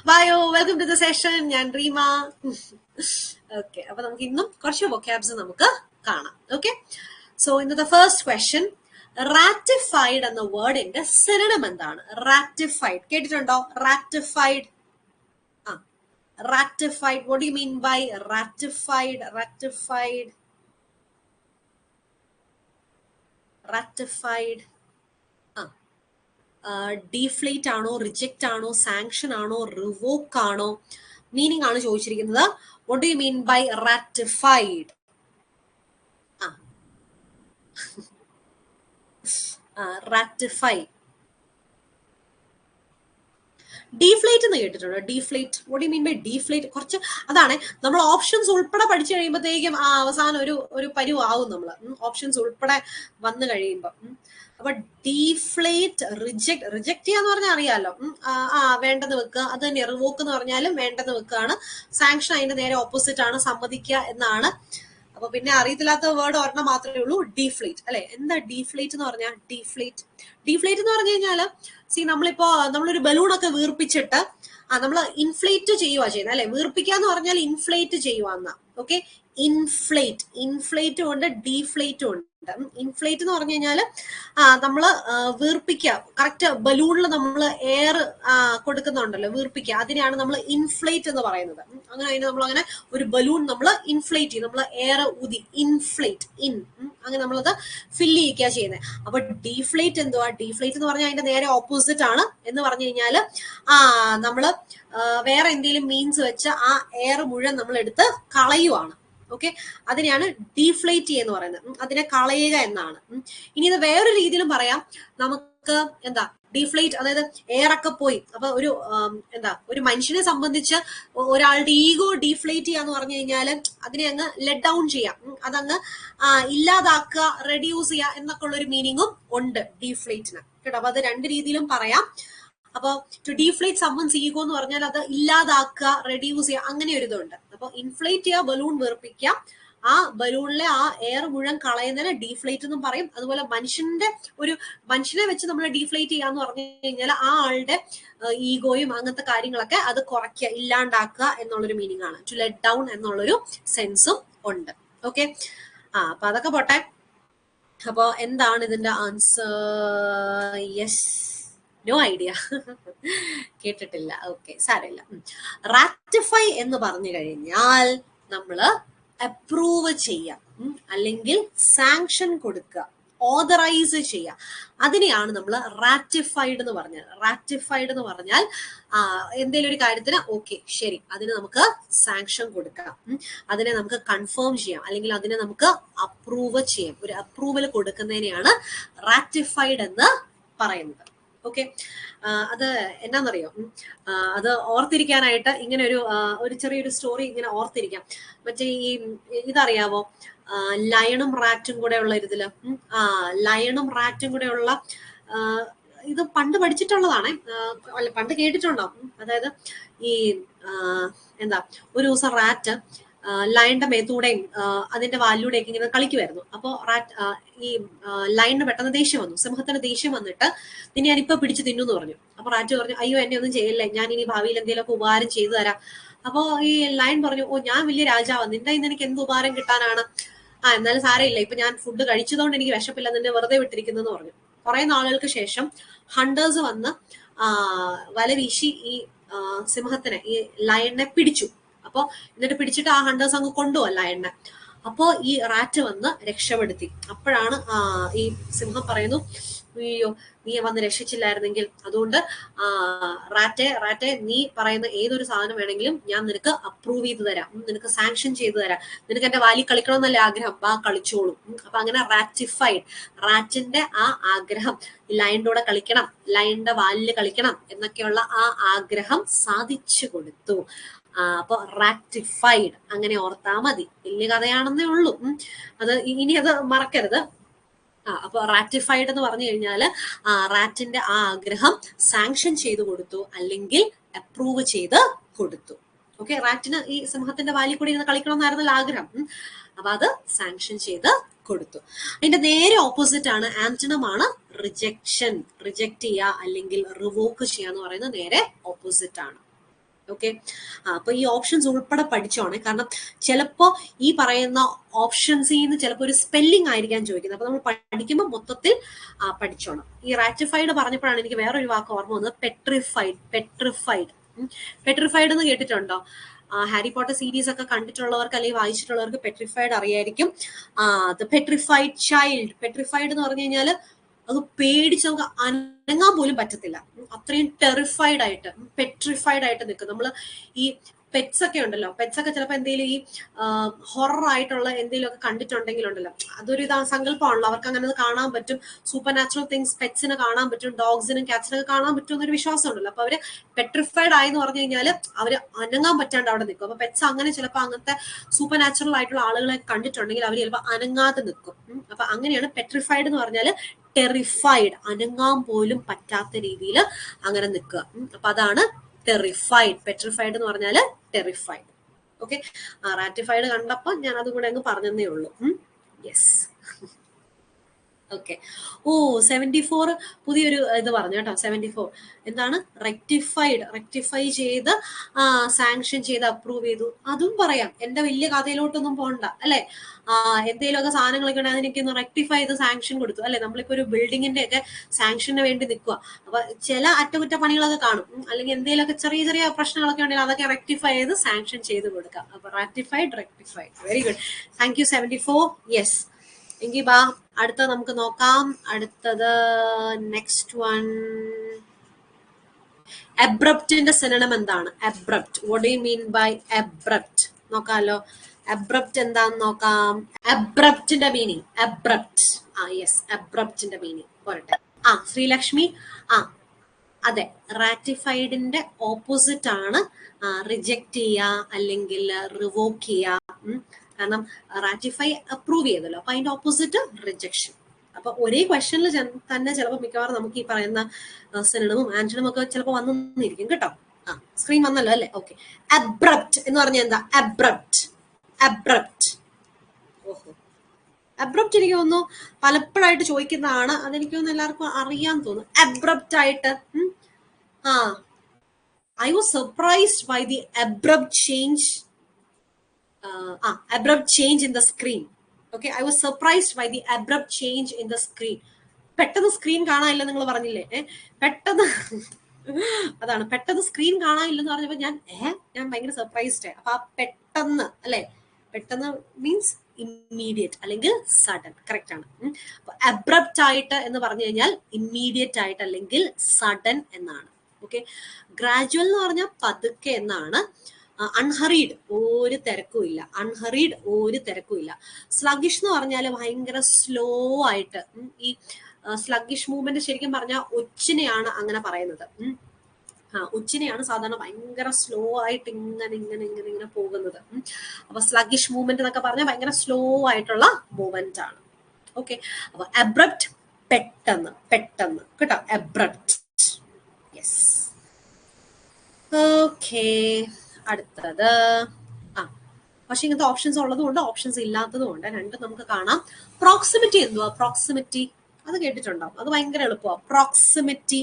Bio, welcome to the session. ഞാൻ Reema. Okay, അപ്പൊ നമുക്ക് ഇന്നും കുറച്ച് വൊക്കാബ്സ് നമുക്ക് കാണാം. ഓക്കെ, സോ ഇന്നത്തെ ഫസ്റ്റ് ക്വസ്റ്റ്യൻ, റാറ്റിഫൈഡ് എന്ന വേർഡിന്റെ സിനോണിം എന്താണ്? റാറ്റിഫൈഡ് കേട്ടിട്ടുണ്ടോ? Ratified. Ratified. What do you mean by ratified? Ratified. Ratified. Deflate ആണോ, റിജക്റ്റ് ആണോ, സാങ്ഷൻ ആണോ, റിവോക്ക് ആണോ? മീനിങ് ആണ് ചോദിച്ചിരിക്കുന്നത്. What do you mean by ratified? Ratify. Deflate എന്ന് കേട്ടിട്ടുണ്ടോ? Deflate. What you mean by deflate? കുറച്ച് അതാണ് നമ്മൾ ഓപ്ഷൻസ് ഉൾപ്പെടെ പഠിച്ചു കഴിയുമ്പോഴത്തേക്കും അവസാനം ഒരു പരുവാകും നമ്മൾ. ഓപ്ഷൻസ് ഉൾപ്പെടെ വന്നു കഴിയുമ്പോൾ. അപ്പൊ ഡീഫ്ലേറ്റ്, റിജക്ട് ചെയ്യാന്ന് പറഞ്ഞാൽ അറിയാലോ. വേണ്ടെന്ന് വെക്കുക. അത് തന്നെ റിവോക്ക് എന്ന് പറഞ്ഞാലും വേണ്ടെന്ന് വെക്കുകയാണ്. സാങ്ഷൻ അതിന്റെ നേരെ ഓപ്പോസിറ്റ് ആണ്, സമ്മതിക്കുക എന്നാണ്. അപ്പൊ പിന്നെ അറിയത്തില്ലാത്ത വേർഡ് ഒരെണ്ണം മാത്രമേ ഉള്ളൂ, ഡീഫ്ലേറ്റ്. അല്ലെ, എന്താ ഡീഫ്ലേറ്റ് എന്ന് പറഞ്ഞാൽ? ഡീഫ്ലേറ്റ് എന്ന് പറഞ്ഞു കഴിഞ്ഞാല് നമ്മളൊരു ബലൂണൊക്കെ വീർപ്പിച്ചിട്ട് നമ്മൾ ഇൻഫ്ലേറ്റ് ചെയ്യുക ചെയ്യുന്നത്. അല്ലെ, വീർപ്പിക്കാന്ന് പറഞ്ഞാൽ ഇൻഫ്ലേറ്റ് ചെയ്യുവാന്ന. ഓക്കെ, ഇൻഫ്ലേറ്റ് കൊണ്ട് ഡീഫ്ലേറ്റും ഉണ്ട്. ഇൻഫ്ലേറ്റ് എന്ന് പറഞ്ഞു കഴിഞ്ഞാല് നമ്മള് വീർപ്പിക്കുക. കറക്റ്റ് ബലൂണിൽ നമ്മൾ എയർ കൊടുക്കുന്നുണ്ടല്ലോ, വീർപ്പിക്കുക. അതിനെയാണ് നമ്മൾ ഇൻഫ്ലേറ്റ് എന്ന് പറയുന്നത്. അങ്ങനെ അതിന് നമ്മൾ അങ്ങനെ ഒരു ബലൂൺ നമ്മൾ ഇൻഫ്ലേറ്റ് ചെയ്യും. നമ്മൾ എയർ ഊതി ഇൻഫ്ലേറ്റ് അങ്ങനെ നമ്മളത് ഫില്ല് ചെയ്യിക്കുക ചെയ്യുന്നത്. അപ്പൊ ഡീഫ്ലേറ്റ് എന്തുവാ? ഡീഫ്ലേറ്റ് എന്ന് പറഞ്ഞാൽ അതിന്റെ നേരെ ഓപ്പോസിറ്റ് ആണ്. എന്ന് പറഞ്ഞു കഴിഞ്ഞാല് നമ്മള് വേറെ എന്തെങ്കിലും മീൻസ് വെച്ച് ആ എയർ മുഴുവൻ നമ്മൾ എടുത്ത് കളയുവാണ്. ഓക്കെ, അതിനെയാണ് ഡീഫ്ലേറ്റ് എന്ന് പറയുന്നത്. അതിനെ കളയുക എന്നാണ്. ഇനി ഇത് വേറൊരു രീതിയിലും പറയാം. നമുക്ക് എന്താ ഡീഫ്ലേറ്റ്, അതായത് എയർ ഒക്കെ പോയി. അപ്പൊ ഒരു മനുഷ്യനെ സംബന്ധിച്ച് ഒരാളുടെ ഈഗോ ഡീഫ്ലേറ്റ് ചെയ്യാന്ന് പറഞ്ഞു കഴിഞ്ഞാൽ അതിനെ അങ്ങ് ലെറ്റ് ഡൗൺ ചെയ്യാം, അതങ്ങ് ഇല്ലാതാക്കുക, റെഡ്യൂസ് ചെയ്യുക എന്നൊക്കെ ഉള്ള ഒരു മീനിങ്ങും ഉണ്ട് ഡീഫ്ലേറ്റിന് കേട്ടോ. അപ്പൊ അത് രണ്ട് രീതിയിലും പറയാം. അപ്പൊ ടു ഡീഫ്ലേറ്റ് സമ്മൺസ് ഈഗോ എന്ന് പറഞ്ഞാൽ അത് ഇല്ലാതാക്കുക, റെഡ്യൂസ് ചെയ്യുക, അങ്ങനെ ഒരു ഇതുണ്ട്. അപ്പൊ ഇൻഫ്ലേറ്റ് ചെയ്യുക, ബലൂൺ വീർപ്പിക്കുക, ആ ബലൂണിലെ ആ എയർ മുഴുവൻ കളയുന്നതിന് ഡീഫ്ലേറ്റ് എന്നും പറയും. അതുപോലെ മനുഷ്യനെ വെച്ച് നമ്മൾ ഡീഫ്ലേറ്റ് ചെയ്യാന്ന് പറഞ്ഞു കഴിഞ്ഞാൽ ആ ആളുടെ ഈഗോയും അങ്ങനത്തെ കാര്യങ്ങളൊക്കെ അത് കുറയ്ക്കുക, ഇല്ലാണ്ടാക്കുക എന്നുള്ളൊരു മീനിങ് ആണ്. ടു ലെറ്റ് ഡൗൺ എന്നുള്ളൊരു സെൻസും ഉണ്ട്. ഓക്കെ, അപ്പൊ അതൊക്കെ പോട്ടെ. അപ്പൊ എന്താണ് ഇതിന്റെ ആൻസർ? യെസ്, നോ ഐഡിയ, കേട്ടിട്ടില്ല. ഓക്കെ, സാരമില്ല. റാറ്റിഫൈ എന്ന് പറഞ്ഞു കഴിഞ്ഞാൽ നമ്മള് അപ്രൂവ് ചെയ്യാം, അല്ലെങ്കിൽ സാങ്ഷൻ കൊടുക്കുക, ഓതറൈസ് ചെയ്യാം. അതിനെയാണ് നമ്മൾ റാറ്റിഫൈഡ് എന്ന് പറഞ്ഞത്. റാറ്റിഫൈഡ് എന്ന് പറഞ്ഞാൽ എന്തെങ്കിലും ഒരു കാര്യത്തിന് ഓക്കെ ശരി, അതിന് നമുക്ക് സാങ്ഷൻ കൊടുക്കാം, അതിനെ നമുക്ക് കൺഫേം ചെയ്യാം, അല്ലെങ്കിൽ അതിനെ നമുക്ക് അപ്രൂവ് ചെയ്യാം. ഒരു അപ്രൂവൽ കൊടുക്കുന്നതിനെയാണ് റാറ്റിഫൈഡ് എന്ന് പറയുന്നത്. ഓക്കെ, അത് എന്നാന്നറിയോ? അത് ഓർത്തിരിക്കാനായിട്ട് ഇങ്ങനെ ഒരു ചെറിയൊരു സ്റ്റോറി ഇങ്ങനെ ഓർത്തിരിക്കാം. മറ്റേ ഇതറിയാവോ? ലയണും റാറ്റും കൂടെ ഉള്ള ഇതില് ലയണും റാറ്റും കൂടെ ഉള്ള ഇത് പണ്ട് പഠിച്ചിട്ടുള്ളതാണ്, അല്ല പണ്ട് കേട്ടിട്ടുണ്ടാവും. അതായത് ഒരു ദിവസം റാറ്റ് ലയണിന്റെ മേത്തൂടെയും അതിന്റെ വാലിലൂടെയൊക്കെ ഇങ്ങനെ കളിക്കുമായിരുന്നു. അപ്പോ ലയണിന് പെട്ടെന്ന് ദേഷ്യം വന്നു, സിംഹത്തിന് ദേഷ്യം വന്നിട്ട് നിന്നെ ഞാനിപ്പോ പിടിച്ച് തിന്നു എന്ന് പറഞ്ഞു. അപ്പൊ റാറ്റ് പറഞ്ഞു, അയ്യോ എന്നെ ഒന്നും ചെയ്യില്ലേ, ഞാൻ ഇനി ഭാവിയിൽ എന്തെങ്കിലുമൊക്കെ ഉപകാരം ചെയ്തു തരാം. അപ്പോ ഈ ലയൺ പറഞ്ഞു, ഓ ഞാൻ വലിയ രാജാവാണ്, നിന്റെ ഇന്ന് എനിക്ക് എന്ത് ഉപകാരം കിട്ടാനാണ്? എന്നാലും സാരമില്ല, ഇപ്പൊ ഞാൻ ഫുഡ് കഴിച്ചതുകൊണ്ട് എനിക്ക് വിശപ്പില്ല, നിന്നെ വെറുതെ വിട്ടിരിക്കുന്നെന്ന് പറഞ്ഞു. കുറെ നാളുകൾക്ക് ശേഷം ഹണ്ടേഴ്സ് വന്ന് വല വീശി ഈ സിംഹത്തിനെ, ഈ ലയണിനെ പിടിച്ചു. അപ്പൊ എന്നിട്ട് പിടിച്ചിട്ട് ആ ഹണ്ടേഴ്സ് അങ്ങ് കൊണ്ടുപോകും ലയണിനെ. അപ്പോ ഈ റാറ്റ് വന്ന് രക്ഷപ്പെടുത്തി. അപ്പോഴാണ് ഈ സിംഹം പറയുന്നു, അയ്യോ നീ വന്ന് രക്ഷിച്ചില്ലായിരുന്നെങ്കിൽ, അതുകൊണ്ട് റാറ്റെ നീ പറയുന്ന ഏതൊരു സാധനം വേണമെങ്കിലും ഞാൻ നിനക്ക് അപ്രൂവ് ചെയ്ത് തരാം, നിനക്ക് സാങ്ഷൻ ചെയ്തു തരാം, നിനക്ക് എന്റെ വാലി കളിക്കണമെന്നല്ലേ ആഗ്രഹം, കളിച്ചോളൂ. അപ്പൊ അങ്ങനെ റാറ്റിഫൈഡ്, റാറ്റിന്റെ ആ ആഗ്രഹം, ലയണിന്റെ കൂടെ കളിക്കണം, ലയണിന്റെ വാലില് കളിക്കണം എന്നൊക്കെയുള്ള ആ ആഗ്രഹം സാധിച്ചു കൊടുത്തു. അപ്പൊ റാറ്റിഫൈഡ് അങ്ങനെ ഓർത്താ മതി. വലിയ കഥയാണെന്നേ ഉള്ളൂ, അത് ഇനി അത് മറക്കരുത്. അപ്പൊ റാറ്റിഫൈഡ് എന്ന് പറഞ്ഞു കഴിഞ്ഞാല് റാറ്റിന്റെ ആ ആഗ്രഹം സാങ്ഷൻ ചെയ്തു കൊടുത്തു, അല്ലെങ്കിൽ അപ്രൂവ് ചെയ്ത് കൊടുത്തു. ഓക്കെ, റാറ്റിന് ഈ സിംഹത്തിന്റെ വാലിൽ കൂടി ഇരുന്ന് കളിക്കണമെന്നായിരുന്നല്ലോ ആഗ്രഹം. അപ്പൊ അത് സാങ്ഷൻ ചെയ്ത് കൊടുത്തു. അതിന്റെ നേരെ ഓപ്പോസിറ്റ് ആണ്, ആന്റണം ആണ് റിജക്ഷൻ. റിജക്ട് ചെയ്യുക അല്ലെങ്കിൽ റിവോക്ക് ചെയ്യുക എന്ന് പറയുന്നത് നേരെ ഓപ്പോസിറ്റ് ആണ്. ഓക്കെ. അപ്പൊ ഈ ഓപ്ഷൻസ് ഉൾപ്പെടെ പഠിച്ചോണേ. കാരണം ചിലപ്പോ ഈ പറയുന്ന ഓപ്ഷൻസിൽ നിന്ന് ചിലപ്പോൾ ഒരു സ്പെല്ലിംഗ് ആയിരിക്കാൻ ചോദിക്കുന്നത്. അപ്പൊ നമ്മൾ പഠിക്കുമ്പോൾ മൊത്തത്തിൽ പഠിച്ചോണം. ഈ റാറ്റിഫൈഡ് പറഞ്ഞപ്പോഴാണ് എനിക്ക് വേറൊരു വാക്ക് ഓർമ്മ വന്നത്, പെട്രിഫൈഡ്. പെട്രിഫൈഡ് എന്ന് കേട്ടിട്ടുണ്ടോ? ഹാരി പോട്ടർ സീരീസ് ഒക്കെ കണ്ടിട്ടുള്ളവർക്ക് അല്ലെങ്കിൽ വായിച്ചിട്ടുള്ളവർക്ക് പെട്രിഫൈഡ് അറിയായിരിക്കും. The petrified child. പെട്രിഫൈഡ് എന്ന് പറഞ്ഞു കഴിഞ്ഞാൽ അത് പേടിച്ച് നമുക്ക് അനങ്ങാൻ പോലും പറ്റത്തില്ല. അത്രയും ടെറിഫൈഡ് ആയിട്ട്, പെട്രിഫൈഡ് ആയിട്ട് നിൽക്കും. നമ്മൾ ഈ പെറ്റ്സ് ഒക്കെ ഉണ്ടല്ലോ, പെറ്റ്സ് ഒക്കെ ചിലപ്പോൾ എന്തെങ്കിലും ഈ ഹൊറർ ആയിട്ടുള്ള എന്തെങ്കിലും ഒക്കെ കണ്ടിട്ടുണ്ടെങ്കിലുണ്ടല്ലോ, അതൊരു സങ്കല്പമാണല്ലോ, അവർക്ക് അങ്ങനെ കാണാൻ പറ്റും. സൂപ്പർ നാച്ചുറൽ തിങ്സ് പെറ്റ്സിന് കാണാൻ പറ്റും, ഡോഗ്സിനും കാറ്റ്സിനൊക്കെ കാണാൻ പറ്റും എന്നൊരു വിശ്വാസം ഉണ്ടല്ലോ. അപ്പൊ അവര് പെട്രിഫൈഡ് ആയെന്ന് പറഞ്ഞു കഴിഞ്ഞാൽ അവര് അനങ്ങാൻ പറ്റാണ്ട് അവിടെ നിൽക്കും. അപ്പൊ പെറ്റ്സ് അങ്ങനെ ചിലപ്പോൾ അങ്ങനത്തെ സൂപ്പർ നാച്ചുറൽ ആയിട്ടുള്ള ആളുകളെ കണ്ടിട്ടുണ്ടെങ്കിൽ അവർ ചിലപ്പോൾ അനങ്ങാതെ നിൽക്കും. അപ്പൊ അങ്ങനെയാണ് പെട്രിഫൈഡ് എന്ന് പറഞ്ഞാൽ ടെറിഫൈഡ്, അനങ്ങാൻ പോലും പറ്റാത്ത രീതിയിൽ അങ്ങനെ നിൽക്കുക. അപ്പൊ അതാണ് ടെറിഫൈഡ്. പെട്രിഫൈഡ് എന്ന് പറഞ്ഞാൽ ടെറിഫൈഡ്. ഓക്കെ. റാറ്റിഫൈഡ് കണ്ടപ്പോ ഞാൻ അതും കൂടെ അങ്ങ് പറഞ്ഞതേ ഉള്ളൂ. യെസ്. ഓക്കെ. 74 പുതിയൊരു ഇത് പറഞ്ഞു കേട്ടോ. 74 എന്താണ്? റെക്ടിഫൈ ചെയ്ത് സാങ്ഷൻ ചെയ്ത് അപ്രൂവ് ചെയ്തു. അതും പറയാം. എന്റെ വലിയ കഥയിലോട്ടൊന്നും പോകണ്ട അല്ലെ. എന്തെങ്കിലുമൊക്കെ സാധനങ്ങളൊക്കെ ഉണ്ടെങ്കിൽ അതിനൊക്കെ ഒന്ന് റെക്ടിഫൈ ചെയ്ത് സാങ്ഷൻ കൊടുത്തു അല്ലെ. നമ്മളിപ്പോ ഒരു ബിൽഡിങ്ങിന്റെ ഒക്കെ സാങ്ഷന് വേണ്ടി നിൽക്കുക. അപ്പൊ ചില അറ്റകുറ്റപ്പണികളൊക്കെ കാണും, അല്ലെങ്കിൽ എന്തെങ്കിലുമൊക്കെ ചെറിയ ചെറിയ പ്രശ്നങ്ങളൊക്കെ ഉണ്ടെങ്കിൽ അതൊക്കെ റെക്ടിഫൈ ചെയ്ത് സാങ്ഷൻ ചെയ്ത് കൊടുക്കുക. അപ്പൊ rectified. Very good. Thank you 74. Yes. എങ്കിൽ ബാ അടുത്ത നമുക്ക് നോക്കാം. അടുത്തത് നെക്സ്റ്റ് വൺ. അബ്രപ്റ്റിന്റെ സിനോണിം എന്താണ്? Abrupt. What do you mean by abrupt? നോക്കാലോ. അബ്രപ്റ്റ് എന്താന്ന് നോക്കാം. അബ്രപ്റ്റിന്റെ മീനിങ്. അബ്രപ്റ്റ്. യെസ്. അബ്രപ്റ്റിന്റെ മീനിങ് പോരട്ടെ. ശ്രീലക്ഷ്മി. അതെ, റാറ്റിഫൈഡിന്റെ ഓപ്പോസിറ്റ് ആണ് റിജക്ട് ചെയ്യുക അല്ലെങ്കിൽ റിവോക്ക് ചെയ്യുക. കാരണം റാറ്റിഫൈ അപ്രൂവ് ചെയ്തല്ലോ, അപ്പൊ അതിന്റെ ഓപ്പോസിറ്റ് റിജക്ഷൻ. അപ്പൊ ഒരേ ക്വസ്റ്റനിൽ തന്നെ ചിലപ്പോൾ മിക്കവാറും നമുക്ക് ഈ പറയുന്ന സിനോണിമും ആന്റണിമും ഒക്കെ ചിലപ്പോൾ വന്നിരിക്കും കേട്ടോ. സ്ക്രീൻ വന്നല്ലോ അല്ലെ. ഓക്കെ. അബ്രപ്റ്റ് എന്ന് പറഞ്ഞാൽ എന്താ? അബ്രപ്റ്റ്. ഓഹോ. അബ്രപ്റ്റ് എനിക്ക് തോന്നുന്നു പലപ്പോഴായിട്ട് ചോദിക്കുന്നതാണ്. അതെനിക്ക് തോന്നുന്നു എല്ലാവർക്കും അറിയാൻ തോന്നുന്നു. അബ്രപ്റ്റ് ആയിട്ട് I was surprised by the abrupt change in the screen. Okay, I was surprised by the abrupt change in the screen. പെട്ടെന്ന് സ്ക്രീൻ കാണാനില്ല നിങ്ങൾ പറഞ്ഞില്ലേ? പെട്ടെന്ന് അതാണ്, പെട്ടെന്ന് സ്ക്രീൻ കാണാനില്ലെന്ന് പറഞ്ഞപ്പോ ഞാൻ ഭയങ്കര സർപ്രൈസ്ഡ് ആയി. അപ്പൊ പെട്ടെന്ന് അല്ലെ, പെട്ടെന്ന് മീൻസ് ഇമ്മീഡിയറ്റ് അല്ലെങ്കിൽ സഡൻ. കറക്റ്റ് ആണ്. അബ്രപ്റ്റ് ആയിട്ട് എന്ന് പറഞ്ഞു കഴിഞ്ഞാൽ ഇമ്മീഡിയറ്റ് ആയിട്ട് അല്ലെങ്കിൽ സഡൻ എന്നാണ്. ഓക്കെ. ഗ്രാജുവൽ എന്ന് പറഞ്ഞാൽ പതുക്കെ എന്നാണ്. അൺഹറീഡ് ഒരു തിരക്കും ഇല്ല. സ്ലഗിഷ് എന്ന് പറഞ്ഞാൽ ഭയങ്കര സ്ലോ ആയിട്ട്. ഈ സ്ലഗിഷ് മൂവ്മെന്റ് ശരിക്കും പറഞ്ഞാൽ ഒച്ചിനെയാണ് അങ്ങനെ പറയുന്നത്. ഒച്ചിനെയാണ് സാധാരണ ഭയങ്കര സ്ലോ ആയിട്ട് ഇങ്ങനെ പോകുന്നത്. അപ്പൊ സ്ലഗിഷ് മൂവ്മെന്റ് എന്നൊക്കെ പറഞ്ഞാൽ ഭയങ്കര സ്ലോ ആയിട്ടുള്ള മൂവ്മെന്റ് ആണ്. ഓക്കെ. അപ്പൊ അബ്രപ്റ്റ് പെട്ടെന്ന് കേട്ടോ. അബ്രപ്റ്റ്. യെസ്. ഓക്കെ. അടുത്തത് പക്ഷെ ഇങ്ങനത്തെ ഓപ്ഷൻസ് ഉള്ളതുകൊണ്ട് ഓപ്ഷൻസ് ഇല്ലാത്തതുകൊണ്ട് രണ്ടും നമുക്ക് കാണാം. പ്രോക്സിമിറ്റി എന്തുവാ? പ്രോക്സിമിറ്റി അത് കേട്ടിട്ടുണ്ടോ? അത് ഭയങ്കര എളുപ്പമാണ്. പ്രോക്സിമിറ്റി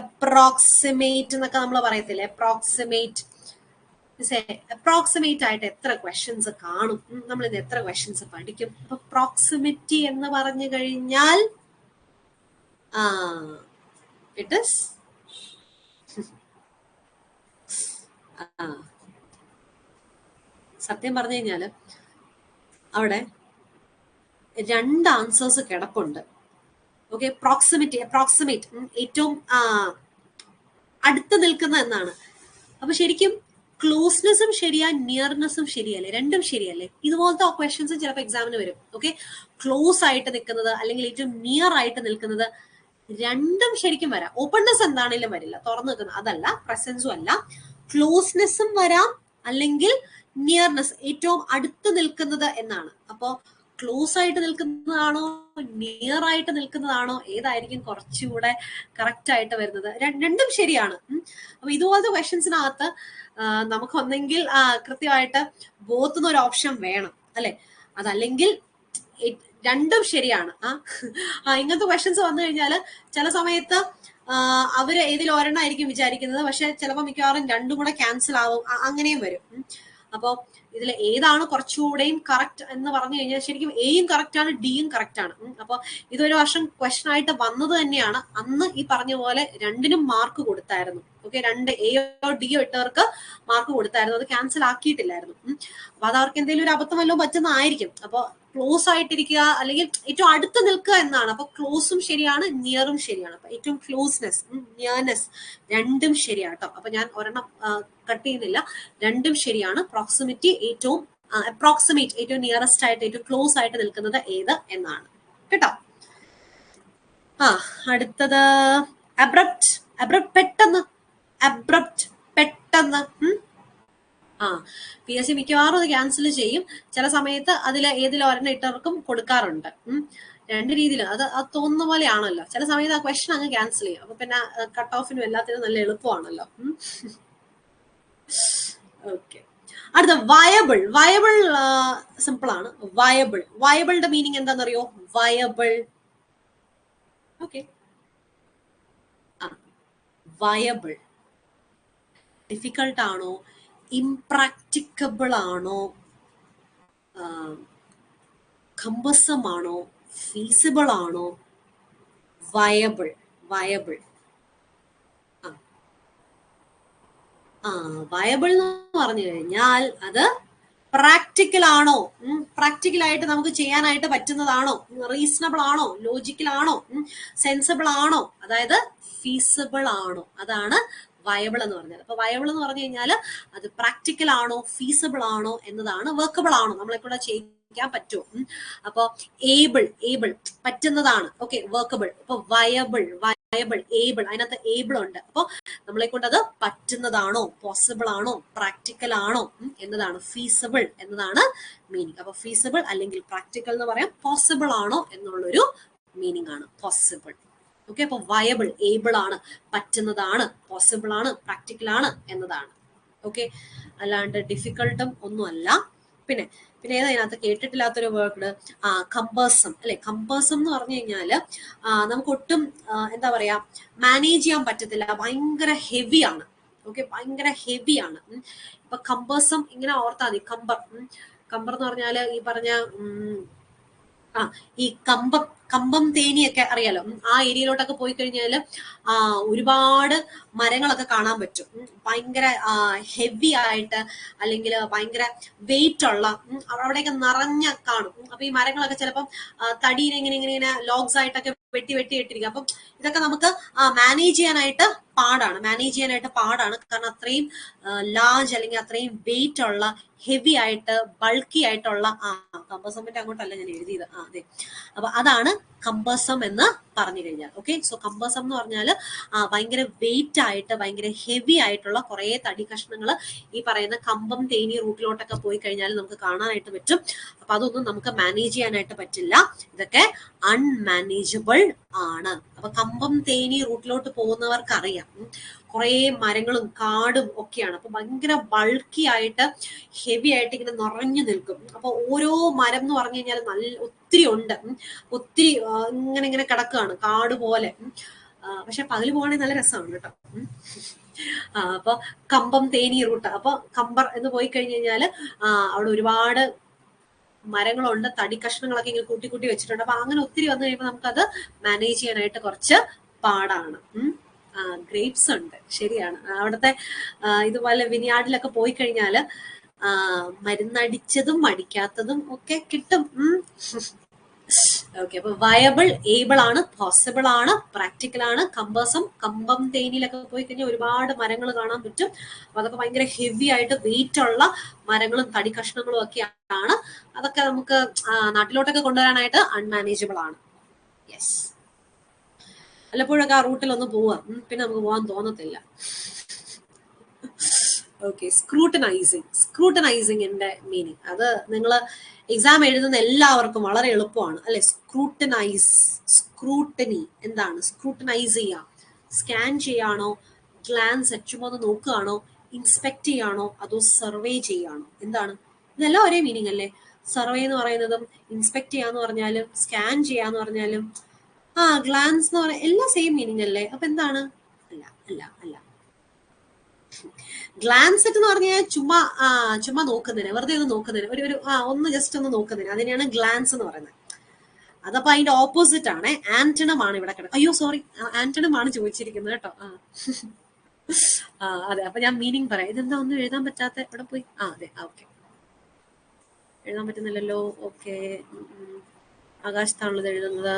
അപ്രോക്സിമേറ്റ് എന്നൊക്കെ നമ്മൾ പറയത്തില്ലേ? അപ്രോക്സിമേറ്റ് ആയിട്ട് എത്ര ക്വസ്റ്റ്യൻസ് കാണും? നമ്മൾ ഇത് എത്ര ക്വസ്റ്റ്യൻസ് പഠിക്കും? അപ്പൊ പ്രോക്സിമിറ്റി എന്ന് പറഞ്ഞു കഴിഞ്ഞാൽ ഇറ്റ് ഈസ് സത്യം പറഞ്ഞു കഴിഞ്ഞാല് അവിടെ 2 ആൻസേഴ്സ് കിടപ്പുണ്ട്. ഓക്കെ. അപ്രോക്സിമേറ്റ് ഏറ്റവും അടുത്ത് നിൽക്കുന്ന എന്നാണ്. അപ്പൊ ശരിക്കും ക്ലോസ്നെസ്സും ശരിയാ, നിയർനെസ്സും ശരിയല്ലേ? രണ്ടും ശരിയല്ലേ? ഇതുപോലത്തെ ക്വസ്റ്റ്യൻസ് ചിലപ്പോൾ എക്സാമിന് വരും. ഓക്കെ. ക്ലോസ് ആയിട്ട് നിൽക്കുന്നത് അല്ലെങ്കിൽ ഏറ്റവും നിയർ ആയിട്ട് നിൽക്കുന്നത് രണ്ടും ശരിക്കും വരാം. ഓപ്പൺനെസ് എന്താണെങ്കിലും വരില്ല, തുറന്നു നിൽക്കുന്നത് അതല്ല, പ്രസൻസും അല്ല. ക്ലോസ്നെസ്സും വരാം അല്ലെങ്കിൽ നിയർനെസ്, ഏറ്റവും അടുത്ത് നിൽക്കുന്നത് എന്നാണ്. അപ്പോ ക്ലോസ് ആയിട്ട് നിൽക്കുന്നതാണോ നിയർ ആയിട്ട് നിൽക്കുന്നതാണോ ഏതായിരിക്കും കുറച്ചുകൂടെ കറക്റ്റ് ആയിട്ട് വരുന്നത്? രണ്ടും ശരിയാണ്. അപ്പൊ ഇതുപോലത്തെ ക്വസ്റ്റ്യൻസിനകത്ത് നമുക്ക് ഒന്നെങ്കിൽ കൃത്യമായിട്ട് ബോത്ത് ഒരു ഓപ്ഷൻ വേണം അല്ലെ, അതല്ലെങ്കിൽ രണ്ടും ശരിയാണ്. ഇങ്ങനത്തെ ക്വസ്റ്റ്യൻസ് വന്നു കഴിഞ്ഞാൽ ചില സമയത്ത് അവര് ഏതിൽ ഒരെണ്ണമായിരിക്കും വിചാരിക്കുന്നത്, പക്ഷെ ചിലപ്പോൾ മിക്കവാറും രണ്ടും കൂടെ ക്യാൻസൽ ആവും, അങ്ങനെയും വരും. അപ്പോൾ ഇതിൽ ഏതാണ് കുറച്ചുകൂടെയും കറക്റ്റ് എന്ന് പറഞ്ഞു കഴിഞ്ഞാൽ ശരിക്കും എയും കറക്റ്റ് ആണ്, ഡിയും കറക്റ്റ് ആണ്. അപ്പൊ ഇതൊരു വർഷം ക്വസ്റ്റൻ ആയിട്ട് വന്നത് തന്നെയാണ്. അന്ന് ഈ പറഞ്ഞ പോലെ രണ്ടിനും മാർക്ക് കൊടുത്തായിരുന്നു. ഓക്കെ, രണ്ട് എയോ ഡിയോ ഇട്ടവർക്ക് മാർക്ക് കൊടുത്തായിരുന്നു, അത് ക്യാൻസൽ ആക്കിയിട്ടില്ലായിരുന്നു. അപ്പൊ അത് അവർക്ക് എന്തെങ്കിലും ഒരു അബദ്ധം വല്ലതും പറ്റുന്നതായിരിക്കും. അപ്പൊ ക്ലോസ് ആയിട്ടിരിക്കുക അല്ലെങ്കിൽ ഏറ്റവും അടുത്ത് നിൽക്കുക എന്നാണ്. അപ്പൊ ക്ലോസും ശരിയാണ്, നിയറും ശരിയാണ്. അപ്പൊ ഏറ്റവും ക്ലോസ്നെസ്, നിയർനെസ് രണ്ടും ശരിയാട്ടോ. അപ്പൊ ഞാൻ ഒരെണ്ണം കട്ട് ചെയ്യുന്നില്ല, രണ്ടും ശരിയാണ്. പ്രോക്സിമിറ്റി ഏറ്റവും അപ്രോക്സിമേറ്റ്, ഏറ്റവും നിയറസ്റ്റ് ആയിട്ട്, ഏറ്റവും ക്ലോസ് ആയിട്ട് നിൽക്കുന്നത് ഏത് എന്നാണ് കേട്ടോ. അടുത്തത് അബ്രപ്റ്റ്. അബ്രപ്റ്റ് പെട്ടെന്ന്, അബ്രപ്റ്റ് പെട്ടെന്ന്. പി എസ് സി മിക്കവാറും അത് ക്യാൻസൽ ചെയ്യും. ചില സമയത്ത് അതിൽ ഏതിൽ ഒരെണ്ണം ഇട്ടവർക്കും കൊടുക്കാറുണ്ട്. രണ്ട് രീതിയിൽ അത് തോന്നുന്ന പോലെയാണല്ലോ. ചില സമയത്ത് ആ ക്വസ്റ്റൻ അങ്ങ് ക്യാൻസൽ ചെയ്യും. അപ്പൊ പിന്നെ കട്ട് ഓഫിനും എല്ലാത്തിനും നല്ല എളുപ്പമാണല്ലോ. ഓക്കെ, അടുത്ത വയബിൾ. വയബിൾ സിമ്പിൾ ആണ്. വയബിൾ, വയബിളിന്റെ മീനിങ് എന്താണെന്നറിയോ? വയബിൾ. ഓക്കെ, വയബിൾ ഡിഫിക്കൾട്ട് ആണോ, ഇംപ്രാക്ടിക്കബിൾ ആണോ, കമ്പസം ആണോ, ഫീസിബിൾ ആണോ? Viable, viable. വയബിൾ എന്ന് പറഞ്ഞു കഴിഞ്ഞാൽ അത് പ്രാക്ടിക്കൽ ആണോ, പ്രാക്ടിക്കൽ ആയിട്ട് നമുക്ക് ചെയ്യാനായിട്ട് പറ്റുന്നതാണോ, റീസണബിൾ ആണോ, ലോജിക്കൽ ആണോ, സെൻസിബിൾ ആണോ, അതായത് ഫീസിബിൾ ആണോ, അതാണ് വയബിൾ എന്ന് പറഞ്ഞാൽ. അപ്പൊ വയബിൾ എന്ന് പറഞ്ഞു കഴിഞ്ഞാൽ അത് പ്രാക്ടിക്കൽ ആണോ, ഫീസിബിൾ ആണോ എന്നതാണ്. വർക്കബിൾ ആണോ, നമ്മളെ കൂടെ ചെയ്യാൻ പറ്റുമോ. അപ്പൊ ഏബിൾ, ഏബിൾ പറ്റുന്നതാണ്. Okay, workable. അപ്പൊ വയബിൾ, വയബിൾ, ഏബിൾ, അതിനകത്ത് ഏബിൾ ഉണ്ട്. അപ്പൊ നമ്മളെ കൊണ്ട് അത് പറ്റുന്നതാണോ, പോസിബിൾ ആണോ, പ്രാക്ടിക്കൽ ആണോ എന്നതാണ്. ഫീസിബിൾ എന്നതാണ് മീനിങ്. അപ്പൊ ഫീസിബിൾ അല്ലെങ്കിൽ പ്രാക്ടിക്കൽ എന്ന് പറയാം. പോസിബിൾ ആണോ എന്നുള്ളൊരു മീനിങ് ആണ് പോസിബിൾ. ഓക്കെ, അപ്പൊ വയബിൾ ഏബിൾ ആണ്, പറ്റുന്നതാണ്, പോസിബിൾ ആണ്, പ്രാക്ടിക്കൽ ആണ് എന്നതാണ്. ഓക്കെ, അല്ലാണ്ട് ഡിഫിക്കൾട്ടും ഒന്നുമല്ല. പിന്നെ പിന്നെ ഏതാ ഇതിനകത്ത് കേട്ടിട്ടില്ലാത്തൊരു വേർഡ്? കമ്പേഴ്സം അല്ലെ. കമ്പേഴ്സം എന്ന് പറഞ്ഞു കഴിഞ്ഞാല് നമുക്ക് ഒട്ടും എന്താ പറയാ, മാനേജ് ചെയ്യാൻ പറ്റത്തില്ല, ഭയങ്കര ഹെവിയാണ്. ഓക്കെ, ഭയങ്കര ഹെവിയാണ്. ഇപ്പൊ കമ്പേഴ്സം ഇങ്ങനെ ഓർത്താൽ മതി. കമ്പർ, കമ്പർ എന്ന് പറഞ്ഞാല് ഈ പറഞ്ഞ ഈ കമ്പം തേനിയൊക്കെ അറിയാലോ. ആ ഏരിയയിലോട്ടൊക്കെ പോയി കഴിഞ്ഞാൽ ഒരുപാട് മരങ്ങളൊക്കെ കാണാൻ പറ്റും. ഭയങ്കര ഹെവി ആയിട്ട് അല്ലെങ്കിൽ ഭയങ്കര വെയിറ്റ് ഉള്ള, അവിടെയൊക്കെ നിറഞ്ഞ കാണും. അപ്പൊ ഈ മരങ്ങളൊക്കെ ചിലപ്പം തടീനെ ഇങ്ങനെ ഇങ്ങനെ ലോഗ്സ് ആയിട്ടൊക്കെ വെട്ടി ഇട്ടിരിക്കും. അപ്പം ഇതൊക്കെ നമുക്ക് മാനേജ് ചെയ്യാനായിട്ട് പാടാണ്. കാരണം അത്രയും ലാർജ് അല്ലെങ്കിൽ അത്രയും വെയിറ്റ് ഉള്ള, ഹെവി ആയിട്ട്, ബൾക്കി ആയിട്ടുള്ള കമ്പസമിന്റെ അങ്ങോട്ടല്ല ഞാൻ എഴുതിയത്. അതെ, അപ്പൊ അതാണ് കമ്പസം എന്ന് പറഞ്ഞു കഴിഞ്ഞാൽ. ഓക്കെ, സോ കമ്പസം എന്ന് പറഞ്ഞാൽ ഭയങ്കര വെയിറ്റ് ആയിട്ട്, ഭയങ്കര ഹെവി ആയിട്ടുള്ള കുറെ തടി കഷ്ണങ്ങൾ ഈ പറയുന്ന കമ്പം തേനി റൂട്ടിലോട്ടൊക്കെ പോയി കഴിഞ്ഞാൽ നമുക്ക് കാണാനായിട്ട് പറ്റും. അപ്പൊ അതൊന്നും നമുക്ക് മാനേജ് ചെയ്യാനായിട്ട് പറ്റില്ല. ഇതൊക്കെ അൺമാനേജബിൾ ആണ്. അപ്പൊ കമ്പം തേനി റൂട്ടിലോട്ട് പോകുന്നവർക്ക് അറിയാം, കുറെ മരങ്ങളും കാടും ഒക്കെയാണ്. അപ്പൊ ഭയങ്കര ബൾക്കി ആയിട്ട്, ഹെവി ആയിട്ട് ഇങ്ങനെ നിറഞ്ഞു നിൽക്കും. അപ്പൊ ഓരോ മരം എന്ന് പറഞ്ഞു കഴിഞ്ഞാൽ ഒത്തിരി ഉണ്ട്, ഒത്തിരി ഇങ്ങനെ കിടക്കുകയാണ് കാട് പോലെ. പക്ഷെ പകല് പോകണമെങ്കിൽ നല്ല രസമാണ് കേട്ടോ. അപ്പൊ കമ്പം തേനി റൂട്ട്. അപ്പൊ കമ്പർ എന്ന് പോയി കഴിഞ്ഞു കഴിഞ്ഞാല് അവിടെ ഒരുപാട് മരങ്ങളുണ്ട്, തടി കഷ്ണങ്ങളൊക്കെ ഇങ്ങനെ കൂട്ടി വെച്ചിട്ടുണ്ട്. അപ്പൊ അങ്ങനെ ഒത്തിരി വന്നു കഴിയുമ്പോൾ നമുക്കത് മാനേജ് ചെയ്യാനായിട്ട് കുറച്ച് പാടാണ്. ഗ്രേപ്സ് ഉണ്ട്, ശരിയാണ്. അവിടുത്തെ ഇതുപോലെ വിനിയാർഡിലൊക്കെ പോയി കഴിഞ്ഞാല് മരുന്നടിച്ചതും അടിക്കാത്തതും ഒക്കെ കിട്ടും. ഓക്കെ, അപ്പൊ വയബിൾ ഏബിൾ ആണ്, പോസിബിൾ ആണ്, പ്രാക്ടിക്കൽ ആണ്. കമ്പം തേനിയിലൊക്കെ പോയി കഴിഞ്ഞാൽ ഒരുപാട് മരങ്ങൾ കാണാൻ പറ്റും. അപ്പൊ അതൊക്കെ ഭയങ്കര ഹെവി ആയിട്ട് വെയിറ്റ് ഉള്ള മരങ്ങളും തടി കഷ്ണങ്ങളും ഒക്കെയാണ്. അതൊക്കെ നമുക്ക് നാട്ടിലോട്ടൊക്കെ കൊണ്ടുവരാനായിട്ട് അൺമാനേജബിൾ ആണ്. യെസ്, വല്ലപ്പോഴൊക്കെ ആ റൂട്ടിൽ ഒന്ന് പോവാ, പിന്നെ നമുക്ക് പോകാൻ തോന്നത്തില്ല. ഓക്കെ, സ്ക്രൂട്ടനൈസിങ്ങിന്റെ മീനിങ് അത് നിങ്ങൾ എക്സാം എഴുതുന്ന എല്ലാവർക്കും വളരെ എളുപ്പമാണ് അല്ലെ. സ്ക്രൂട്ടനി എന്താണ്? സ്ക്രൂട്ടനൈസ് ചെയ്യാം, സ്കാൻ ചെയ്യാണോ, ഗ്ലാൻസ് ചുമ്മാ ഒന്ന് നോക്കുകയാണോ, ഇൻസ്പെക്ട് ചെയ്യാണോ, അതോ സർവേ ചെയ്യാണോ? എന്താണ്? ഇതെല്ലാം ഒരേ മീനിങ് അല്ലേ. സർവേ എന്ന് പറയുന്നതും ഇൻസ്പെക്ട് ചെയ്യാന്ന് പറഞ്ഞാലും സ്കാൻ ചെയ്യാന്ന് പറഞ്ഞാലും ഗ്ലാൻസ് എന്ന് പറയാൻ എല്ലാം സെയിം മീനിങ് അല്ലേ? അപ്പൊ എന്താണ്? അല്ല അല്ല അല്ല. ഗ്ലാൻസ് എന്ന് പറഞ്ഞാൽ ചുമ്മാ നോക്കുന്നതിന്, വെറുതെ ഒന്ന് നോക്കുന്നതിന്, ഒരു ഒന്ന് ജസ്റ്റ് ഒന്ന് നോക്കുന്നതിന്, അതിനെയാണ് ഗ്ലാൻസ് എന്ന് പറയുന്നത്. അതപ്പോ അതിന്റെ ഓപ്പോസിറ്റ് ആണ്. ആന്റണം ആണ് ഇവിടെ കിടക്കുന്നത്. അയ്യോ സോറി, ആന്റണം ആണ് ചോദിച്ചിരിക്കുന്നത് കേട്ടോ. അതെ. അപ്പൊ ഞാൻ മീനിങ് പറയാം. ഇതെന്താ ഒന്നും എഴുതാൻ പറ്റാത്ത? ഇവിടെ പോയി. അതെ. ഓക്കെ, എഴുതാൻ പറ്റുന്നില്ലല്ലോ. ഓക്കെ, ആകാശത്താണല്ലോ ഇത് എഴുതുന്നത്.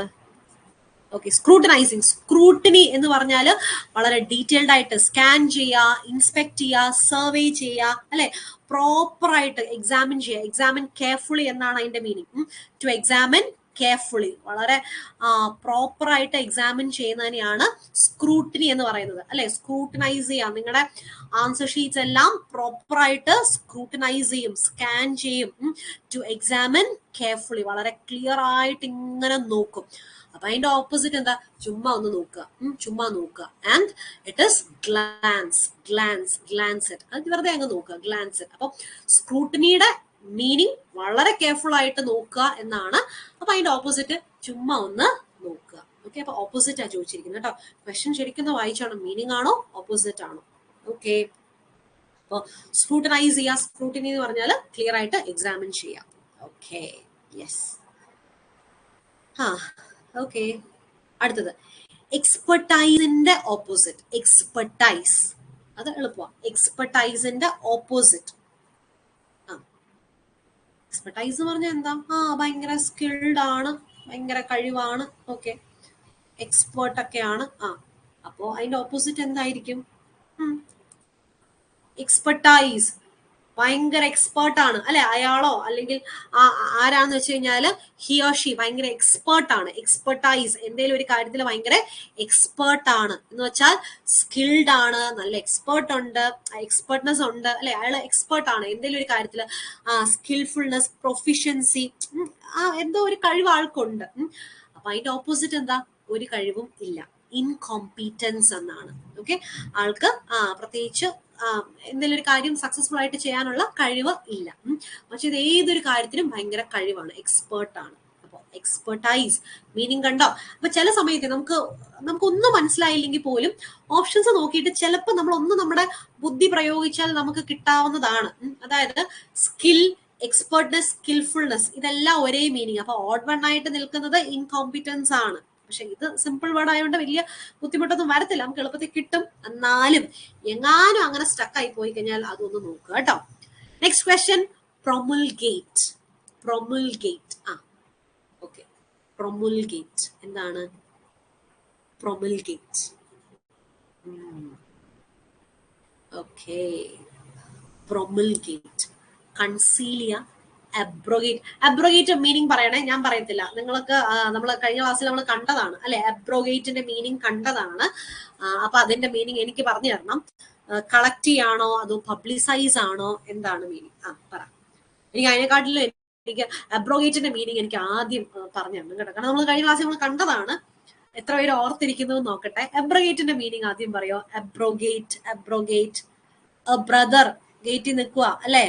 ഓക്കെ, സ്ക്രൂട്ടനൈസിങ്. സ്ക്രൂട്ടിനി എന്ന് പറഞ്ഞാൽ വളരെ ഡീറ്റെയിൽഡ് ആയിട്ട് സ്കാൻ ചെയ്യുക, ഇൻസ്പെക്ട് ചെയ്യുക, സർവേ ചെയ്യുക, അല്ലെ? പ്രോപ്പർ ആയിട്ട് എക്സാമിൻ ചെയ്യുക. എക്സാമിൻ കെയർഫുള്ളി എന്നാണ് അതിന്റെ മീനിങ്. ടു എക്സാമിൻ കെയർഫുള്ളി, വളരെ പ്രോപ്പർ ആയിട്ട് എക്സാമിൻ ചെയ്യുന്നതിനെയാണ് സ്ക്രൂട്ടിനി എന്ന് പറയുന്നത്, അല്ലെ? സ്ക്രൂട്ടനൈസ് ചെയ്യാം. നിങ്ങളുടെ ആൻസർ ഷീറ്റ്സ് എല്ലാം പ്രോപ്പർ ആയിട്ട് സ്ക്രൂട്ടനൈസ് ചെയ്യും, സ്കാൻ ചെയ്യും. ടു എക്സാമിൻ കെയർഫുള്ളി, വളരെ ക്ലിയർ ആയിട്ട് ഇങ്ങനെ നോക്കും. അപ്പൊ അതിന്റെ ഓപ്പോസിറ്റ് എന്താ? ചുമ്മാ ഒന്ന് നോക്കുക, ചുമ്മാ നോക്കുക. And it is glance. Glance, glanced, അത് വെറുതെ അങ്ങ് നോക്കുക, ഗ്ലാൻസെറ്റ്. അപ്പൊ സ്ക്രൂട്ടിനിയുടെ മീനിങ് വളരെ കെയർഫുൾ ആയിട്ട് നോക്കുക എന്നാണ്. അപ്പൊ അതിന്റെ ഓപ്പോസിറ്റ് ചുമ്മാ ഒന്ന് നോക്കുക. ഓക്കെ, അപ്പൊ ഓപ്പോസിറ്റ് ആ ചോദിച്ചിരിക്കുന്നത് കേട്ടോ. ക്വസ്റ്റ്യൻ ശരിക്കും വായിച്ചാണോ? മീനിങ് ആണോ ഓപ്പോസിറ്റ് ആണോ? ഓക്കെ, അപ്പൊ സ്ക്രൂട്ടനൈസ് ചെയ്യുക. സ്ക്രൂട്ടിനി എന്ന് പറഞ്ഞാൽ ക്ലിയർ ആയിട്ട് എക്സാമിൻ ചെയ്യാം. Okay, yes. ഓക്കെ, അടുത്തത് എക്സ്പെർട്ടൈസിന്റെ ഓപ്പോസിറ്റ്. എക്സ്പെർട്ടൈസ്, അത് എളുപ്പമാണ്. എക്സ്പെർട്ടൈസിന്റെ ഓപ്പോസിറ്റ്. എക്സ്പെർട്ടൈസ് എന്ന് പറഞ്ഞാൽ എന്താ? ഭയങ്കര സ്കിൽഡ് ആണ്, ഭയങ്കര കഴിവാണ്. ഓക്കെ, എക്സ്പേർട്ട് ഒക്കെയാണ്. അപ്പോ അതിന്റെ ഓപ്പോസിറ്റ് എന്തായിരിക്കും? എക്സ്പെർട്ടൈസ്, ഭയങ്കര എക്സ്പേർട്ട് ആണ്, അല്ലെ? അയാളോ അല്ലെങ്കിൽ ആരാന്ന് വെച്ച് കഴിഞ്ഞാല് ഹി ഓർ ഷീ ഭയങ്കര എക്സ്പേർട്ട് ആണ്. എക്സ്പെർട്ടൈസ്, എന്തെങ്കിലും ഒരു കാര്യത്തിൽ ഭയങ്കര എക്സ്പേർട്ട് ആണ് എന്ന് വെച്ചാൽ സ്കിൽഡ് ആണ്, നല്ല എക്സ്പേർട്ട് ഉണ്ട്, എക്സ്പേർട്ട്നെസ് ഉണ്ട്, അല്ലെ? അയാൾ എക്സ്പേർട്ട് ആണ് എന്തെങ്കിലും ഒരു കാര്യത്തിൽ. സ്കിൽഫുൾനെസ്, പ്രൊഫിഷ്യൻസി, എന്തോ ഒരു കഴിവ് ആൾക്കുണ്ട്. അപ്പൊ അതിന്റെ ഓപ്പോസിറ്റ് എന്താ? ഒരു കഴിവും ഇല്ല. ഇൻകോമ്പീറ്റൻസ് എന്നാണ്. ഓക്കെ, ആൾക്ക് പ്രത്യേകിച്ച് എന്തെങ്കിലും ഒരു കാര്യം സക്സസ്ഫുൾ ആയിട്ട് ചെയ്യാനുള്ള കഴിവ് ഇല്ല. പക്ഷെ ഇത് ഏതൊരു കാര്യത്തിനും ഭയങ്കര കഴിവാണ്, എക്സ്പേർട്ട് ആണ്. അപ്പൊ എക്സ്പെർട്ടൈസ് മീനിങ് കണ്ടോ? അപ്പൊ ചില സമയത്ത് നമുക്കൊന്നും മനസ്സിലായില്ലെങ്കിൽ പോലും ഓപ്ഷൻസ് നോക്കിയിട്ട് ചിലപ്പോൾ നമ്മുടെ ബുദ്ധി പ്രയോഗിച്ചാൽ നമുക്ക് കിട്ടാവുന്നതാണ്. അതായത് സ്കിൽ, എക്സ്പെർട്ട്നെസ്, സ്കിൽഫുൾനെസ്, ഇതെല്ലാം ഒരേ മീനിങ്. അപ്പൊ ഓഡ് വൺ ആയിട്ട് നിൽക്കുന്നത് ഇൻകോമ്പീറ്റൻസ് ആണ്. പക്ഷെ ഇത് സിമ്പിൾ വേർഡ് ആയതുകൊണ്ട് വലിയ ബുദ്ധിമുട്ടൊന്നും വരത്തില്ല, നമുക്ക് എളുപ്പത്തിൽ കിട്ടും. എന്നാലും എങ്ങാനും അങ്ങനെ സ്റ്റക്ക് ആയി പോയി കഴിഞ്ഞാൽ അതൊന്ന് നോക്കുക കേട്ടോ. Next question, promulgate. Promulgate, okay, promulgate എന്താണ്? പ്രൊമുൽഗേറ്റ്, ഓക്കെ, പ്രൊമുൽഗേറ്റ്, കൺസീലിയ, അബ്രോഗേറ്റ്. അബ്രോഗേറ്റ് മീനിങ് പറയണേ, ഞാൻ പറയത്തില്ല. നിങ്ങൾക്ക് നമ്മൾ കഴിഞ്ഞ ക്ലാസ്സിൽ നമ്മൾ കണ്ടതാണ്, അല്ലെ? അബ്രോഗേറ്റിന്റെ മീനിങ് കണ്ടതാണ്. അപ്പൊ അതിന്റെ മീനിങ് എനിക്ക് പറഞ്ഞു തരണം. കളക്ട് ചെയ്യാണോ അതോ പബ്ലിസൈസ് ആണോ? എന്താണ് മീനിങ്? പറ. എനിക്ക് അതിനെക്കാട്ടിലും എനിക്ക് അബ്രോഗേറ്റിന്റെ മീനിങ് എനിക്ക് ആദ്യം പറഞ്ഞു തരണം കേട്ടോ. കാരണം നമ്മൾ കഴിഞ്ഞ ക്ലാസ്സിൽ നമ്മൾ കണ്ടതാണ്. എത്ര പേര് ഓർത്തിരിക്കുന്നു നോക്കട്ടെ. അബ്രോഗേറ്റിന്റെ മീനിങ് ആദ്യം പറയോ? Abrogate, abrogate. എ ബ്രദർ ഗേറ്റിൽ നിൽക്കുക, അല്ലെ?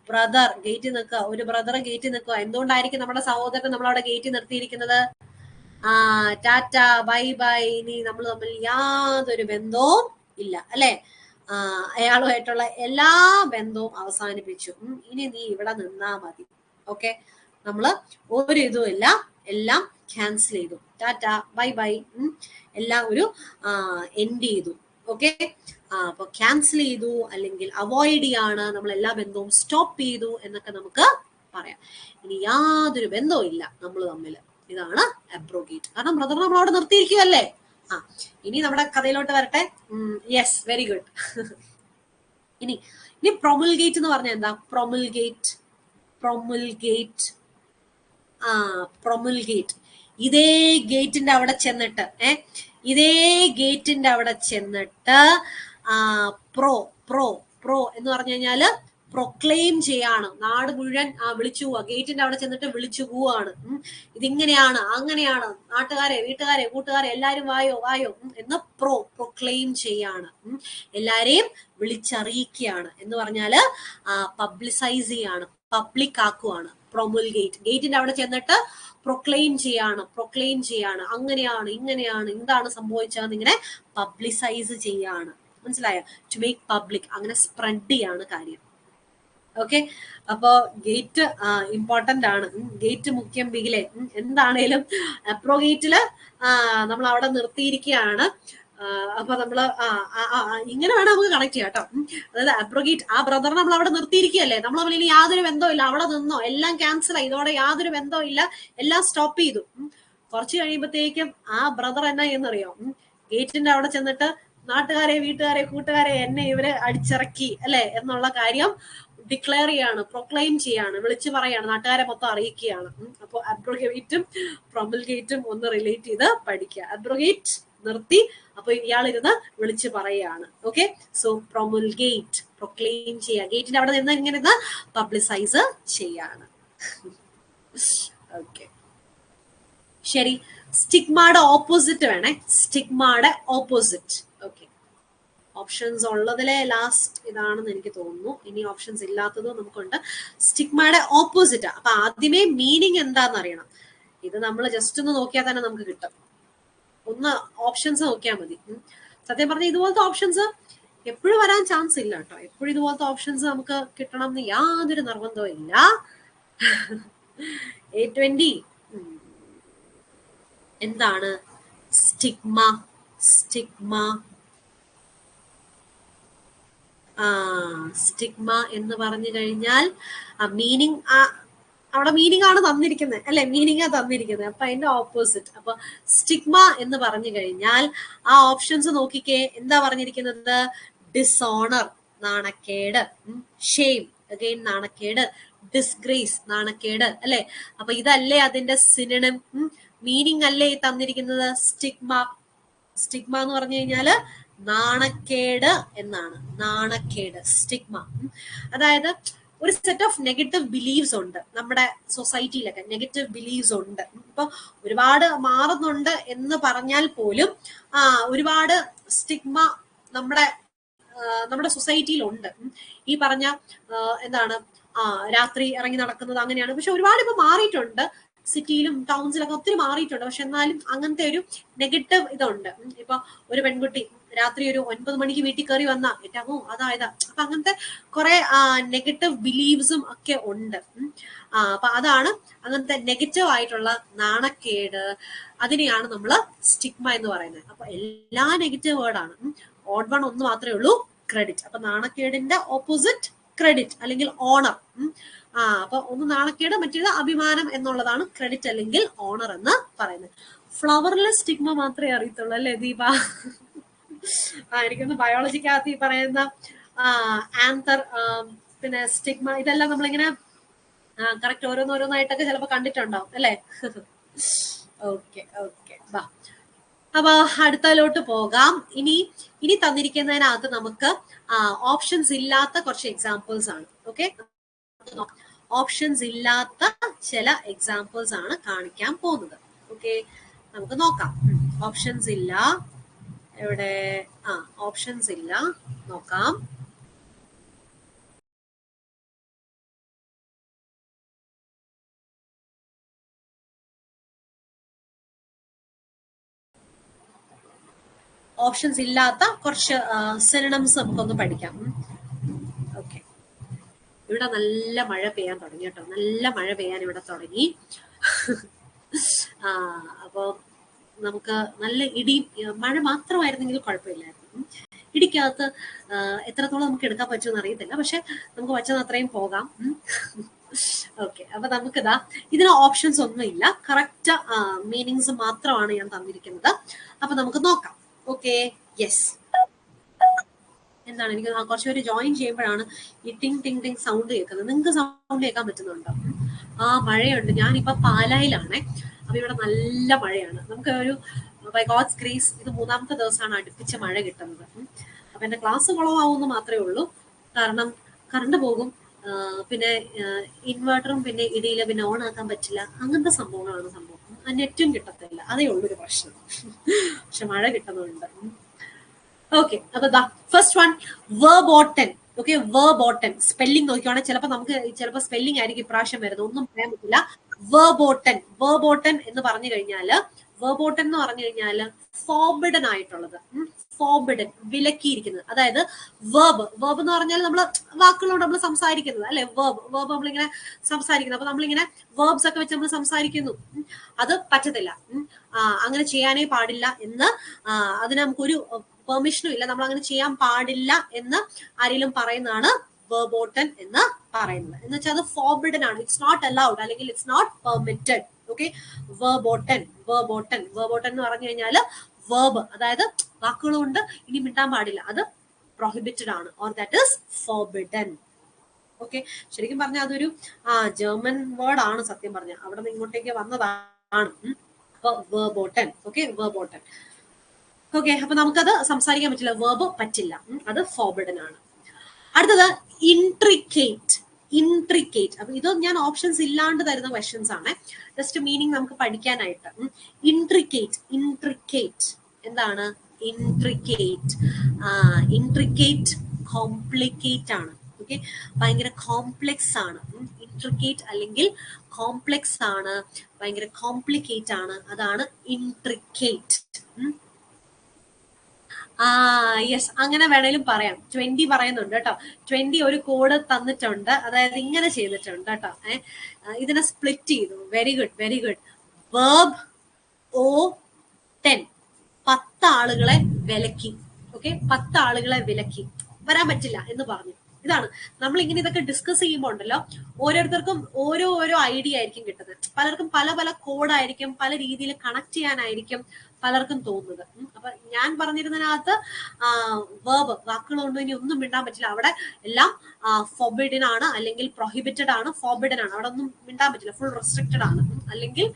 ബ്രദർ ഗേറ്റിൽ നിൽക്കുക, ഒരു ബ്രദർ ഗേറ്റിൽ നിൽക്കുക. എന്തുകൊണ്ടായിരിക്കും നമ്മുടെ സഹോദരൻ നമ്മളവിടെ ഗേറ്റിൽ നിർത്തിയിരിക്കുന്നത്? ടാറ്റ, ബൈ ബൈ, ഇനി നമ്മൾ തമ്മിൽ യാതൊരു ബന്ധവും ഇല്ല, അല്ലെ? അയാളുമായിട്ടുള്ള എല്ലാ ബന്ധവും അവസാനിപ്പിച്ചു. ഇനി നീ ഇവിടെ നിന്നാ മതി. ഓക്കെ, നമ്മള് ഒരു ഇതും ഇല്ല, എല്ലാം ക്യാൻസൽ ചെയ്തു. ടാറ്റ, ബൈ ബൈ, എല്ലാം ഒരു എൻഡ് ചെയ്തു. ഓക്കെ, അപ്പൊ ക്യാൻസൽ ചെയ്തു അല്ലെങ്കിൽ അവോയ്ഡ് ചെയ്യാണ്, നമ്മൾ എല്ലാ ബന്ധവും സ്റ്റോപ്പ് ചെയ്തു എന്നൊക്കെ നമുക്ക് പറയാം. ഇനി യാതൊരു ബന്ധവും ഇല്ല നമ്മൾ തമ്മിൽ. ഇതാണ് അബ്രോഗേറ്റ്. കാരണം ബ്രദർ നമ്മൾ അവിടെ നിർത്തിയിരിക്കുകയല്ലേ. ഇനി നമ്മുടെ കഥയിലോട്ട് വരട്ടെ. Yes, very good. ഇനി പ്രൊമുൽഗേറ്റ് എന്ന് പറഞ്ഞാൽ എന്താ? പ്രൊമുൽഗേറ്റ്, പ്രൊമുൽഗേറ്റ്, പ്രൊമുൽഗേറ്റ്. ഇതേ ഗേറ്റിന്റെ അവിടെ ചെന്നിട്ട് ഇതേ ഗേറ്റിന്റെ അവിടെ ചെന്നിട്ട് പ്രോ എന്ന് പറഞ്ഞു കഴിഞ്ഞാല് പ്രൊക്ലെയിം ചെയ്യാണ്. നാട് മുഴുവൻ വിളിച്ചു പോവാ. ഗേറ്റിന്റെ അവിടെ ചെന്നിട്ട് വിളിച്ചു പോവാണ്. ഇതിങ്ങനെയാണ്, അങ്ങനെയാണ്, നാട്ടുകാരെ, വീട്ടുകാരെ, കൂട്ടുകാരെ എല്ലാരും വായോ വായോ എന്ന് പ്രൊക്ലെയിം ചെയ്യാണ്. എല്ലാരെയും വിളിച്ചറിയിക്കുകയാണ് എന്ന് പറഞ്ഞാല് പബ്ലിസൈസ് ചെയ്യാണ്, പബ്ലിക് ആക്കുവാണ്. പ്രൊമുൽഗേറ്റ്, ഗേറ്റിന്റെ അവിടെ ചെന്നിട്ട് പ്രൊക്ലെയിം ചെയ്യാണ്, അങ്ങനെയാണ് ഇങ്ങനെയാണ് എന്താണ് സംഭവിച്ചതെന്ന് ഇങ്ങനെ പബ്ലിസൈസ് ചെയ്യാണ്. മനസ്സിലായോ? ടു മേക്ക് പബ്ലിക്, അങ്ങനെ സ്പ്രെഡ് ചെയ്യാണ് കാര്യം. ഓക്കെ, അപ്പോ ഗേറ്റ് ഇമ്പോർട്ടന്റ് ആണ്. ഗേറ്റ് മുഖ്യം ബിഗിലെ എന്താണേലും അബ്രോഗേറ്റില് നമ്മൾ അവിടെ നിർത്തിയിരിക്കുകയാണ്. അപ്പൊ നമ്മള് ഇങ്ങനെ വേണം നമുക്ക് കണക്ട് ചെയ്യാം കേട്ടോ. അതായത് അബ്രോഗേറ്റ്, ആ ബ്രദറിനെ നമ്മൾ അവിടെ നിർത്തിയിരിക്കുകയല്ലേ, നമ്മൾ തമ്മിൽ ഇനി യാതൊരു ബന്ധവും ഇല്ല, അവിടെ നിന്നോ, എല്ലാം ക്യാൻസൽ ആയി, ഇതോടെ യാതൊരു ബന്ധവും ഇല്ല, എല്ലാം സ്റ്റോപ്പ് ചെയ്തു. കുറച്ച് കഴിയുമ്പോഴത്തേക്കും ആ ബ്രദർ എന്നാ എന്നറിയോ, ഗേറ്റിന്റെ അവിടെ ചെന്നിട്ട് നാട്ടുകാരെ, വീട്ടുകാരെ, കൂട്ടുകാരെ, എന്നെ ഇവര് അടിച്ചിറക്കി അല്ലെ എന്നുള്ള കാര്യം ഡിക്ലെയർ ചെയ്യാണ്, പ്രൊക്ലെയിം ചെയ്യാണ്, വിളിച്ചു പറയാണ്, നാട്ടുകാരെ മൊത്തം അറിയിക്കുകയാണ്. അപ്പോൾ അബ്രോഗേറ്റും പ്രൊമൽഗേറ്റും ഒന്ന് റിലേറ്റ് ചെയ്ത് പഠിക്കുക. അബ്രോഗേറ്റ് നിർത്തി, അപ്പൊ ഇയാളിരുന്ന് വിളിച്ചു പറയാണ്. ഓക്കെ, സോ പ്രൊമൽഗേറ്റ്, പ്രൊക്ലെയിം ചെയ്യുക, ഗേറ്റിന്റെ അവിടെ നിന്ന് ഇങ്ങനെ പബ്ലിസൈസ് ചെയ്യാണ്. ഓക്കെ, ശരി. സ്റ്റിഗ്മയുടെ ഓപ്പോസിറ്റ് വേണേ, സ്റ്റിഗ്മയുടെ ഓപ്പോസിറ്റ്. ഓക്കെ, ഓപ്ഷൻസ് ഉള്ളതിലെ ലാസ്റ്റ് ഇതാണെന്ന് എനിക്ക് തോന്നുന്നു. ഇനി ഓപ്ഷൻസ് ഇല്ലാത്തതും നമുക്കുണ്ട്. സ്റ്റിഗ്മയുടെ ഓപ്പോസിറ്റ്. അപ്പൊ ആദ്യമേ മീനിങ് എന്താന്ന് അറിയണം. ഇത് നമ്മൾ ജസ്റ്റ് ഒന്ന് നോക്കിയാൽ തന്നെ നമുക്ക് കിട്ടും. ഒന്ന് ഓപ്ഷൻസ് നോക്കിയാൽ മതി. സത്യം പറഞ്ഞ ഇതുപോലത്തെ ഓപ്ഷൻസ് എപ്പോഴും വരാൻ ചാൻസ് ഇല്ല കേട്ടോ. എപ്പോഴും ഇതുപോലത്തെ ഓപ്ഷൻസ് നമുക്ക് കിട്ടണം എന്ന് യാതൊരു നിർബന്ധവും ഇല്ല. 820 എന്താണ് സ്റ്റിഗ്മ? സ്റ്റിഗ്മ എന്ന് പറഞ്ഞു കഴിഞ്ഞാൽ മീനിങ്, അവിടെ മീനിങ് ആണ് തന്നിരിക്കുന്നത് അല്ലെ, മീനിങ് തന്നിരിക്കുന്നത്. അപ്പൊ അതിന്റെ ഓപ്പോസിറ്റ്. അപ്പൊ സ്റ്റിഗ്മ എന്ന് പറഞ്ഞു കഴിഞ്ഞാൽ ആ ഓപ്ഷൻസ് നോക്കിക്കേ, എന്താ പറഞ്ഞിരിക്കുന്നത്? ഡിസോണർ, നാണക്കേട്, ഷെയിം, അഗൈൻ നാണക്കേട്, ഡിസ്ഗ്രേസ്, നാണക്കേട് അല്ലെ. അപ്പൊ ഇതല്ലേ അതിന്റെ സിനോണിം, മീനിങ് അല്ലേ തന്നിരിക്കുന്നത്? സ്റ്റിഗ്മ എന്ന് പറഞ്ഞു കഴിഞ്ഞാല് നാണക്കേട് എന്നാണ്. നാണക്കേട്, സ്റ്റിഗ്മ. അതായത് ഒരു സെറ്റ് ഓഫ് നെഗറ്റീവ് ബിലീവ്സ് ഉണ്ട് നമ്മുടെ സൊസൈറ്റിയിലൊക്കെ, നെഗറ്റീവ് ബിലീവ്സ് ഉണ്ട്. ഇപ്പൊ ഒരുപാട് മാറുന്നുണ്ട് എന്ന് പറഞ്ഞാൽ പോലും ഒരുപാട് സ്റ്റിഗ്മ നമ്മുടെ സൊസൈറ്റിയിലുണ്ട്. ഈ പറഞ്ഞ എന്താണ്, രാത്രി ഇറങ്ങി നടക്കുന്നത് അങ്ങനെയാണ്. പക്ഷെ ഒരുപാട് ഇപ്പൊ മാറിയിട്ടുണ്ട്, സിറ്റിയിലും ടൗൺസിലൊക്കെ ഒത്തിരി മാറിയിട്ടുണ്ട്. പക്ഷെ എന്നാലും അങ്ങനത്തെ ഒരു നെഗറ്റീവ് ഇതുണ്ട്. ഇപ്പൊ ഒരു പെൺകുട്ടി രാത്രി ഒരു 9 മണിക്ക് വീട്ടിൽ കയറി വന്നാ ഏറ്റവും അതായതാ. അപ്പൊ അങ്ങനത്തെ കുറെ നെഗറ്റീവ് ബിലീവ്സും ഒക്കെ ഉണ്ട്. അപ്പൊ അതാണ് അങ്ങനത്തെ നെഗറ്റീവ് ആയിട്ടുള്ള നാണക്കേട്. അതിനെയാണ് നമ്മൾ സ്റ്റിഗ്മ എന്ന് പറയുന്നത്. അപ്പൊ എല്ലാ നെഗറ്റീവ് വേർഡാണ്. ഓഡ് വൺ ഒന്ന് മാത്രമേ ഉള്ളൂ, ക്രെഡിറ്റ്. അപ്പൊ നാണക്കേടിന്റെ ഓപ്പോസിറ്റ് ക്രെഡിറ്റ് അല്ലെങ്കിൽ ഓണർ. അപ്പൊ ഒന്ന് നാണക്കേട്, മറ്റേത് അഭിമാനം എന്നുള്ളതാണ് ക്രെഡിറ്റ് അല്ലെങ്കിൽ ഓണർ എന്ന് പറയുന്നത്. ഫ്ലവറിലെ സ്റ്റിഗ്മ മാത്രമേ അറിയത്തുള്ളൂ അല്ലെ ദീപ? എനിക്കൊന്ന് ബയോളജിക്കകത്ത് ഈ പറയുന്ന ആന്തർ, പിന്നെ സ്റ്റിഗ്മ, ഇതെല്ലാം നമ്മളിങ്ങനെ കറക്റ്റ് ഓരോന്നോരോന്നായിട്ടൊക്കെ ചിലപ്പോ കണ്ടിട്ടുണ്ടാവും അല്ലെ? ഓക്കെ, അപ്പൊ അടുത്തതിലോട്ട് പോകാം. ഇനി തന്നിരിക്കുന്നതിനകത്ത് നമുക്ക് ഓപ്ഷൻസ് ഇല്ലാത്ത കുറച്ച് എക്സാമ്പിൾസ് ആണ്. ഓക്കെ, ഓപ്ഷൻസ് ഇല്ലാത്ത ചില എക്സാമ്പിൾസ് ആണ് കാണിക്കാൻ പോകുന്നത്. ഓക്കെ, നമുക്ക് നോക്കാം. ഓപ്ഷൻസ് ഇല്ല, എവിടെ? ഓപ്ഷൻസ് ഇല്ല, നോക്കാം. ഓപ്ഷൻസ് ഇല്ലാത്ത കുറച്ച് സിനോണിംസ് നമുക്കൊന്ന് പഠിക്കാം. ഓക്കെ, ഇവിടെ നല്ല മഴ പെയ്യാൻ തുടങ്ങി കേട്ടോ. നല്ല മഴ പെയ്യാൻ ഇവിടെ തുടങ്ങി. അപ്പൊ നമുക്ക് നല്ല ഇടി, മഴ മാത്രമായിരുന്നെങ്കിൽ കുഴപ്പമില്ലായിരുന്നു. ഇടിക്കകത്ത് എത്രത്തോളം നമുക്ക് എടുക്കാൻ പറ്റുമെന്ന് അറിയത്തില്ല, പക്ഷെ നമുക്ക് പറ്റുന്ന അത്രയും പോകാം. ഓക്കെ, അപ്പൊ നമുക്കിതാ ഇതിന് ഓപ്ഷൻസ് ഒന്നും ഇല്ല, കറക്റ്റ് മീനിങ്സ് മാത്രമാണ് ഞാൻ തന്നിരിക്കുന്നത്. അപ്പൊ നമുക്ക് നോക്കാം. Okay, yes. എന്താണ്, എനിക്ക് കുറച്ച് പേര് ജോയിൻ ചെയ്യുമ്പോഴാണ് ഈ ടിങ് ടിങ് ടിങ് സൗണ്ട് കേൾക്കുന്നത്. നിങ്ങൾക്ക് സൗണ്ട് കേൾക്കാൻ പറ്റുന്നുണ്ടോ? മഴയുണ്ട്. ഞാനിപ്പോ പാലായിലാണേ. അപ്പൊ ഇവിടെ നല്ല മഴയാണ്. നമുക്ക് ഒരു ബൈ ഗോഡ്സ് ഗ്രേസ് ഇത് 3ാമത്തെ ദിവസമാണ് അടുപ്പിച്ച് മഴ കിട്ടുന്നത്. അപ്പൊ എന്റെ ക്ലാസ് കുളമാവുമെന്ന് മാത്രമേ ഉള്ളൂ. കാരണം കറണ്ട് പോകും, പിന്നെ ഇൻവേർട്ടറും പിന്നെ ഇടിയില് പിന്നെ ഓൺ ആക്കാൻ പറ്റില്ല, അങ്ങനത്തെ സംഭവങ്ങളാണ് സംഭവം. നെറ്റും കിട്ടത്തില്ല, അതേ ഉള്ളൊരു പ്രശ്നം. പക്ഷെ മഴ കിട്ടുന്നുണ്ട്. ഓക്കെ, അപ്പൊ ഫസ്റ്റ് വൺ, വെർബോട്ടൻ. ഓക്കെ, വെർബോട്ടൻ സ്പെല്ലിംഗ് നോക്കിയാണെങ്കിൽ ചിലപ്പോൾ നമുക്ക് സ്പെല്ലിംഗ് ആയിരിക്കും ഇപ്രാവശ്യം വരുന്നത്, ഒന്നും പറയാൻ പറ്റില്ല. വെർബോട്ടൻ. വെർബോട്ടൻ എന്ന് പറഞ്ഞു കഴിഞ്ഞാല്, വെർബോട്ടൻ എന്ന് പറഞ്ഞു കഴിഞ്ഞാല് ഫോർബിഡൻ ആയിട്ടുള്ളത്, ഫോർബിഡൻ, വിലക്കിയിരിക്കുന്നത്. അതായത് വേർബ്, വേർബ് എന്ന് പറഞ്ഞാൽ നമ്മൾ വാക്കുകളോട് നമ്മൾ സംസാരിക്കുന്നത് അല്ലെ, വേർബ്, വേർബ് നമ്മളിങ്ങനെ സംസാരിക്കുന്നത്. അപ്പൊ നമ്മളിങ്ങനെ വേർബ്സ് ഒക്കെ വെച്ച് നമ്മൾ സംസാരിക്കുന്നു, അത് പറ്റത്തില്ല, അങ്ങനെ ചെയ്യാനേ പാടില്ല എന്ന്, അതിന് നമുക്കൊരു പെർമിഷനും ഇല്ല, നമ്മൾ അങ്ങനെ ചെയ്യാൻ പാടില്ല എന്ന് ആരെങ്കിലും പറയുന്നതാണ് വെർബോട്ടൻ എന്ന് പറയുന്നത്. എന്ന് വെച്ചാൽ അത് ഫോർബിഡൻ ആണ്, ഇറ്റ്സ് നോട്ട് അലൗഡ്, അല്ലെങ്കിൽ ഇറ്റ്സ് നോട്ട് പെർമിറ്റഡ്. ഓക്കെ, വെർബോട്ടൻ, വെർബോട്ടൻ, വെർബോട്ടൻ എന്ന് പറഞ്ഞു കഴിഞ്ഞാൽ വേർബ്, അതായത് വാക്കുകൾ കൊണ്ട് ഇനി മിണ്ടാൻ പാടില്ല, അത് പ്രൊഹിബിറ്റഡ് ആണ്, or that is forbidden. Okay, ശരിക്കും പറഞ്ഞാൽ അതൊരു ജർമ്മൻ വേർഡ് ആണ് സത്യം പറഞ്ഞാൽ, അവിടെ നിന്ന് ഇങ്ങോട്ടേക്ക് വന്നതാണ്. അപ്പൊ വെർബോട്ടൻ. ഓക്കെ, വെർബോട്ടൻ. ഓക്കെ, അപ്പൊ നമുക്കത് സംസാരിക്കാൻ പറ്റില്ല, വേർബ് പറ്റില്ല, അത് ഫോർബിഡൻ ആണ്. അടുത്തത് ഇൻട്രിക്കേറ്റ്. ഇൻട്രിക്കേറ്റ്, അപ്പൊ ഇത് ഞാൻ ഓപ്ഷൻസ് ഇല്ലാണ്ട് തരുന്ന ക്വസ്റ്റ്യൻസ് ആണ്, ജസ്റ്റ് മീനിങ് നമുക്ക് പഠിക്കാനായിട്ട്. ഇൻട്രിക്കേറ്റ്, ഇൻട്രിക്കേറ്റ് എന്താണ്? ഇൻട്രിക്കേറ്റ്, ഇൻട്രിക്കേറ്റ് കോംപ്ലിക്കേറ്റ് ആണ്. ഓക്കെ, ഭയങ്കര കോംപ്ലെക്സ് ആണ്. ഇൻട്രിക്കേറ്റ് അല്ലെങ്കിൽ കോംപ്ലെക്സ് ആണ്, ഭയങ്കര കോംപ്ലിക്കേറ്റ് ആണ്, അതാണ് ഇൻട്രിക്കേറ്റ്. യെസ്, അങ്ങനെ വേണേലും പറയാം. 20 പറയുന്നുണ്ട് കേട്ടോ. 20 ഒരു കോഡ് തന്നിട്ടുണ്ട്, അതായത് ഇങ്ങനെ ചെയ്തിട്ടുണ്ട് കേട്ടോ. ഇതിനെ സ്പ്ലിറ്റ് ചെയ്തു. Very good, very good. Verb ഓ 10, 10 ആളുകളെ വിലക്കി. ഓക്കെ, 10 ആളുകളെ വിലക്കി, വരാൻ പറ്റില്ല എന്ന് പറഞ്ഞു. ഇതാണ് നമ്മൾ ഇങ്ങനെ ഇതൊക്കെ ഡിസ്കസ് ചെയ്യുമ്പോൾ ഉണ്ടല്ലോ, ഓരോരുത്തർക്കും ഓരോ ഐഡിയ ആയിരിക്കും കിട്ടുന്നത്. പലർക്കും പല പല കോഡായിരിക്കും, പല രീതിയിൽ കണക്ട് ചെയ്യാനായിരിക്കും പലർക്കും തോന്നുന്നത്. അപ്പൊ ഞാൻ പറഞ്ഞിരുന്നതിനകത്ത് വേർബ്, വാക്കുകൾ കൊണ്ട് ഇനി ഒന്നും മിണ്ടാൻ പറ്റില്ല, അവിടെ എല്ലാം ഫോർബിഡൻ ആണ്, അല്ലെങ്കിൽ പ്രൊഹിബിറ്റഡ് ആണ്, ഫോർബിഡൻ ആണ്, അവിടെ ഒന്നും മിണ്ടാൻ പറ്റില്ല, ഫുൾ റെസ്ട്രിക്റ്റഡ് ആണ്. അല്ലെങ്കിൽ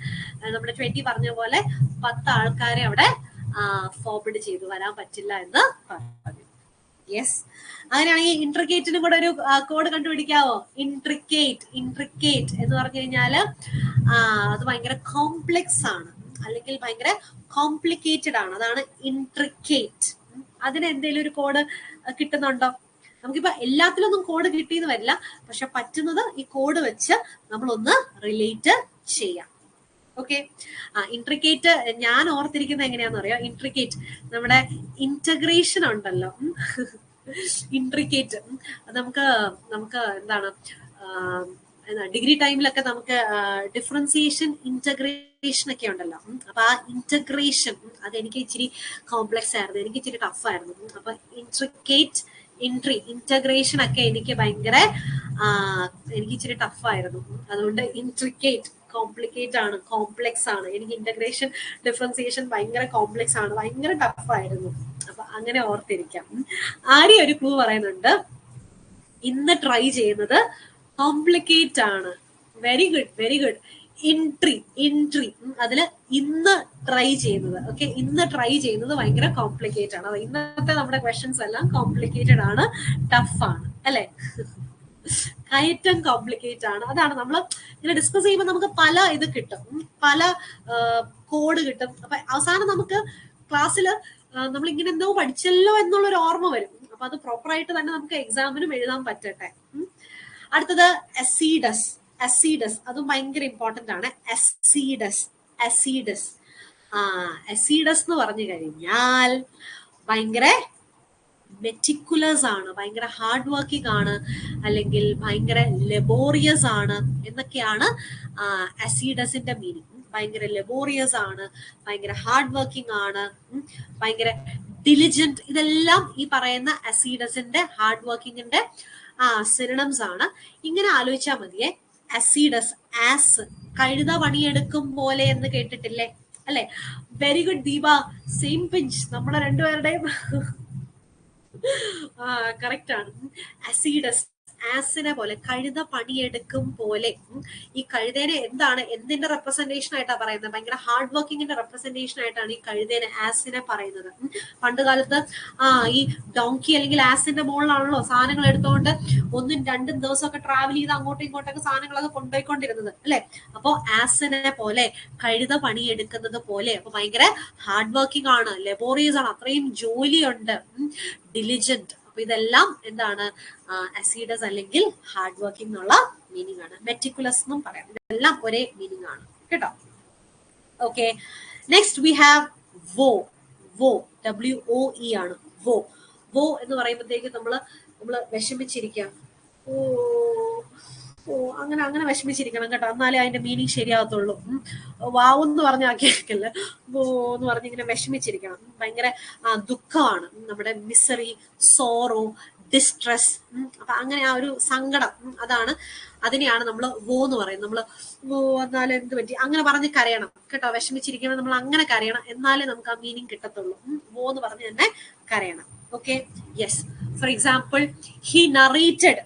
നമ്മുടെ 20 പറഞ്ഞ പോലെ 10 ആൾക്കാരെ അവിടെ ഫോർബിഡ് ചെയ്തു, വരാൻ പറ്റില്ല എന്ന് പറഞ്ഞു. യെസ്, അങ്ങനെയാണെങ്കിൽ ഇൻട്രിക്കേറ്റിനും കൂടെ ഒരു കോഡ് കണ്ടുപിടിക്കാവോ? ഇൻട്രിക്കേറ്റ്, ഇൻട്രിക്കേറ്റ് എന്ന് പറഞ്ഞു കഴിഞ്ഞാല് അത് ഭയങ്കര കോംപ്ലെക്സ് ആണ്, അല്ലെങ്കിൽ ഭയങ്കര കോംപ്ലിക്കേറ്റഡ് ആണ്, അതാണ് ഇൻട്രിക്കേറ്റ്. അതിന് എന്തെങ്കിലും ഒരു കോഡ് കിട്ടുന്നുണ്ടോ? നമുക്കിപ്പോ എല്ലാത്തിലൊന്നും കോഡ് കിട്ടിയെന്ന് വരില്ല, പക്ഷെ പറ്റുന്നത് ഈ കോഡ് വെച്ച് നമ്മളൊന്ന് റിലേറ്റ് ചെയ്യാം. ഓക്കെ, ഇൻട്രിക്കേറ്റ് ഞാൻ ഓർത്തിരിക്കുന്നത് എങ്ങനെയാന്ന് അറിയാം? ഇൻട്രിക്കേറ്റ് നമ്മുടെ ഇന്റഗ്രേഷൻ ഉണ്ടല്ലോ, ഇൻട്രിക്കേറ്റ് നമുക്ക് എന്താണ് ഡിഗ്രി ടൈമിലൊക്കെ നമുക്ക് ഡിഫറൻസിയേഷൻ, ഇന്റഗ്രേഷൻ ഒക്കെ ഉണ്ടല്ലോ. അപ്പൊ ആ ഇന്റഗ്രേഷൻ അതെനിക്ക് ഇച്ചിരി കോംപ്ലെക്സ് ആയിരുന്നു, എനിക്ക് ഇച്ചിരി ടഫ് ആയിരുന്നു. അപ്പൊ ഇൻട്രിക്കേറ്റ്, ഇന്റഗ്രേഷൻ ഒക്കെ എനിക്ക് ഭയങ്കര എനിക്ക് ഇച്ചിരി ടഫ് ആയിരുന്നു. അതുകൊണ്ട് ഇൻട്രിക്കേറ്റ് കോംപ്ലിക്കേറ്റ് ആണ്, കോംപ്ലെക്സ് ആണ്. എനിക്ക് ഇന്റഗ്രേഷൻ, ഡിഫറൻസിയേഷൻ ഭയങ്കര കോംപ്ലെക്സ് ആണ്, ഭയങ്കര ടഫ് ആയിരുന്നു. അപ്പൊ അങ്ങനെ ഓർത്തിരിക്കാം. ആര്യ ഒരു ക്ലൂ പറയുന്നുണ്ട്, ഇന്ന് ട്രൈ ചെയ്യുന്നത് കോംപ്ലിക്കേറ്റ് ആണ്. Very good, very good. Entry അതില് ഇന്ന് ട്രൈ ചെയ്യുന്നത്. ഓക്കെ, ഇന്ന് ട്രൈ ചെയ്യുന്നത് ഭയങ്കര കോംപ്ലിക്കേറ്റ് ആണ്. ഇന്നത്തെ നമ്മുടെ ക്വസ്റ്റ്യൻസ് എല്ലാം കോംപ്ലിക്കേറ്റഡ് ആണ്, ടഫ് ആണ് അല്ലെ? കയറ്റം കോംപ്ലിക്കേറ്റ് ആണ്. അതാണ് നമ്മൾ ഇങ്ങനെ ഡിസ്കസ് ചെയ്യുമ്പോൾ നമുക്ക് പല ഇത് കിട്ടും, പല കോഡ് കിട്ടും. അപ്പൊ അവസാനം നമുക്ക് ക്ലാസ്സിൽ നമ്മൾ ഇങ്ങനെ എന്തോ പഠിച്ചല്ലോ എന്നുള്ളൊരു ഓർമ്മ വരും. അപ്പൊ അത് പ്രോപ്പറായിട്ട് തന്നെ നമുക്ക് എക്സാമിനും എഴുതാൻ പറ്റട്ടെ. അടുത്തത് അസീഡസ്. അസീഡസ് അതും ഭയങ്കര ഇമ്പോർട്ടന്റ് ആണ്. അസീഡസ്, അസീഡസ് അസീഡസ് എന്ന് പറഞ്ഞു കഴിഞ്ഞാൽ ഭയങ്കര മെറ്റിക്കുലസ് ആണ്, ഭയങ്കര ഹാർഡ് വർക്കിംഗ് ആണ്, അല്ലെങ്കിൽ ഭയങ്കര ലെബോറിയസ് ആണ് എന്നൊക്കെയാണ് അസീഡസിന്റെ മീനിങ്. ഭയങ്കര ലെബോറിയസ് ആണ്, ഭയങ്കര ഹാർഡ് വർക്കിംഗ് ആണ്, ഭയങ്കര ഡിലിജന്റ്. ഇതെല്ലാം ഈ പറയുന്ന അസീഡസിന്റെ, ഹാർഡ് വർക്കിങ്ങിന്റെ സിനോണിംസ് ആണ്. ഇങ്ങനെ ആലോചിച്ചാൽ മതിയേ. അസീഡസ്, ആസ്, കഴുത പണിയെടുക്കും പോലെ എന്ന് കേട്ടിട്ടില്ലേ അല്ലെ? Very good Deepa, same pinch, നമ്മുടെ രണ്ടുപേരുടെയും കറക്റ്റ് ആണ്. അസീഡസ്, ആസിനെ പോലെ, കഴുത പണിയെടുക്കും പോലെ. ഈ കഴുതേനെ എന്താണ്, എന്തിന്റെ റെപ്രസെന്റേഷൻ ആയിട്ടാ പറയുന്നത്? ഭയങ്കര ഹാർഡ് വർക്കിങ്ങിന്റെ റെപ്രസെന്റേഷൻ ആയിട്ടാണ് ഈ കഴുതേനെ, ആസിനെ പറയുന്നത്. പണ്ട് കാലത്ത് ഈ ഡോങ്കി അല്ലെങ്കിൽ ആസിന്റെ മുകളിലാണല്ലോ സാധനങ്ങൾ എടുത്തുകൊണ്ട് 1 2 ദിവസമൊക്കെ ട്രാവൽ ചെയ്ത് അങ്ങോട്ടും ഇങ്ങോട്ടൊക്കെ സാധനങ്ങളൊക്കെ കൊണ്ടുപോയിക്കൊണ്ടിരുന്നത് അല്ലെ? അപ്പോ ആസിനെ പോലെ, കഴുത പണിയെടുക്കുന്നത് പോലെ. അപ്പൊ ഭയങ്കര ഹാർഡ് വർക്കിംഗ് ആണ്, ലെബോറിയസ് ആണ്, അത്രയും ജോലിയുണ്ട്, ഡിലിജന്റ്. അപ്പൊ ഇതെല്ലാം എന്താണ്? അസീഡസ് അല്ലെങ്കിൽ ഹാർഡ് വർക്കിംഗ് എന്നുള്ള മീനിങ് ആണ്. മെറ്റിക്കുലസ് എന്നും പറയാം. ഇതെല്ലാം ഒരേ മീനിങ് ആണ് കേട്ടോ. ഓക്കെ, നെക്സ്റ്റ് വി ഹാവ് വോ. വോ, WOE ആണ്. വോ. വോ എന്ന് പറയുമ്പോഴത്തേക്ക് നമ്മള് വിഷമിച്ചിരിക്കാം. ഓ ഓ അങ്ങനെ അങ്ങനെ വിഷമിച്ചിരിക്കണം കേട്ടോ, എന്നാലേ അതിന്റെ മീനിങ് ശരിയാകത്തുള്ളൂ. വാവെന്ന് പറഞ്ഞാൽ കേൾക്കില്ല, വോ എന്ന് പറഞ്ഞ് ഇങ്ങനെ വിഷമിച്ചിരിക്കണം. ഭയങ്കര ദുഃഖമാണ് നമ്മുടെ മിസറി, സോറോ, ഡിസ്ട്രെസ്. അപ്പൊ അങ്ങനെ ആ ഒരു സങ്കടം, അതാണ്, അതിനെയാണ് നമ്മൾ വോ എന്ന് പറയുന്നത്. നമ്മള് വോ എന്നാലും എന്ത് പറ്റി അങ്ങനെ പറഞ്ഞ് കരയണം കേട്ടോ. വിഷമിച്ചിരിക്കുമ്പോൾ നമ്മൾ അങ്ങനെ കരയണം, എന്നാലേ നമുക്ക് ആ മീനിങ് കിട്ടത്തുള്ളൂ. വോ എന്ന് പറഞ്ഞ് തന്നെ കരയണം. Okay, yes. For example, he narrated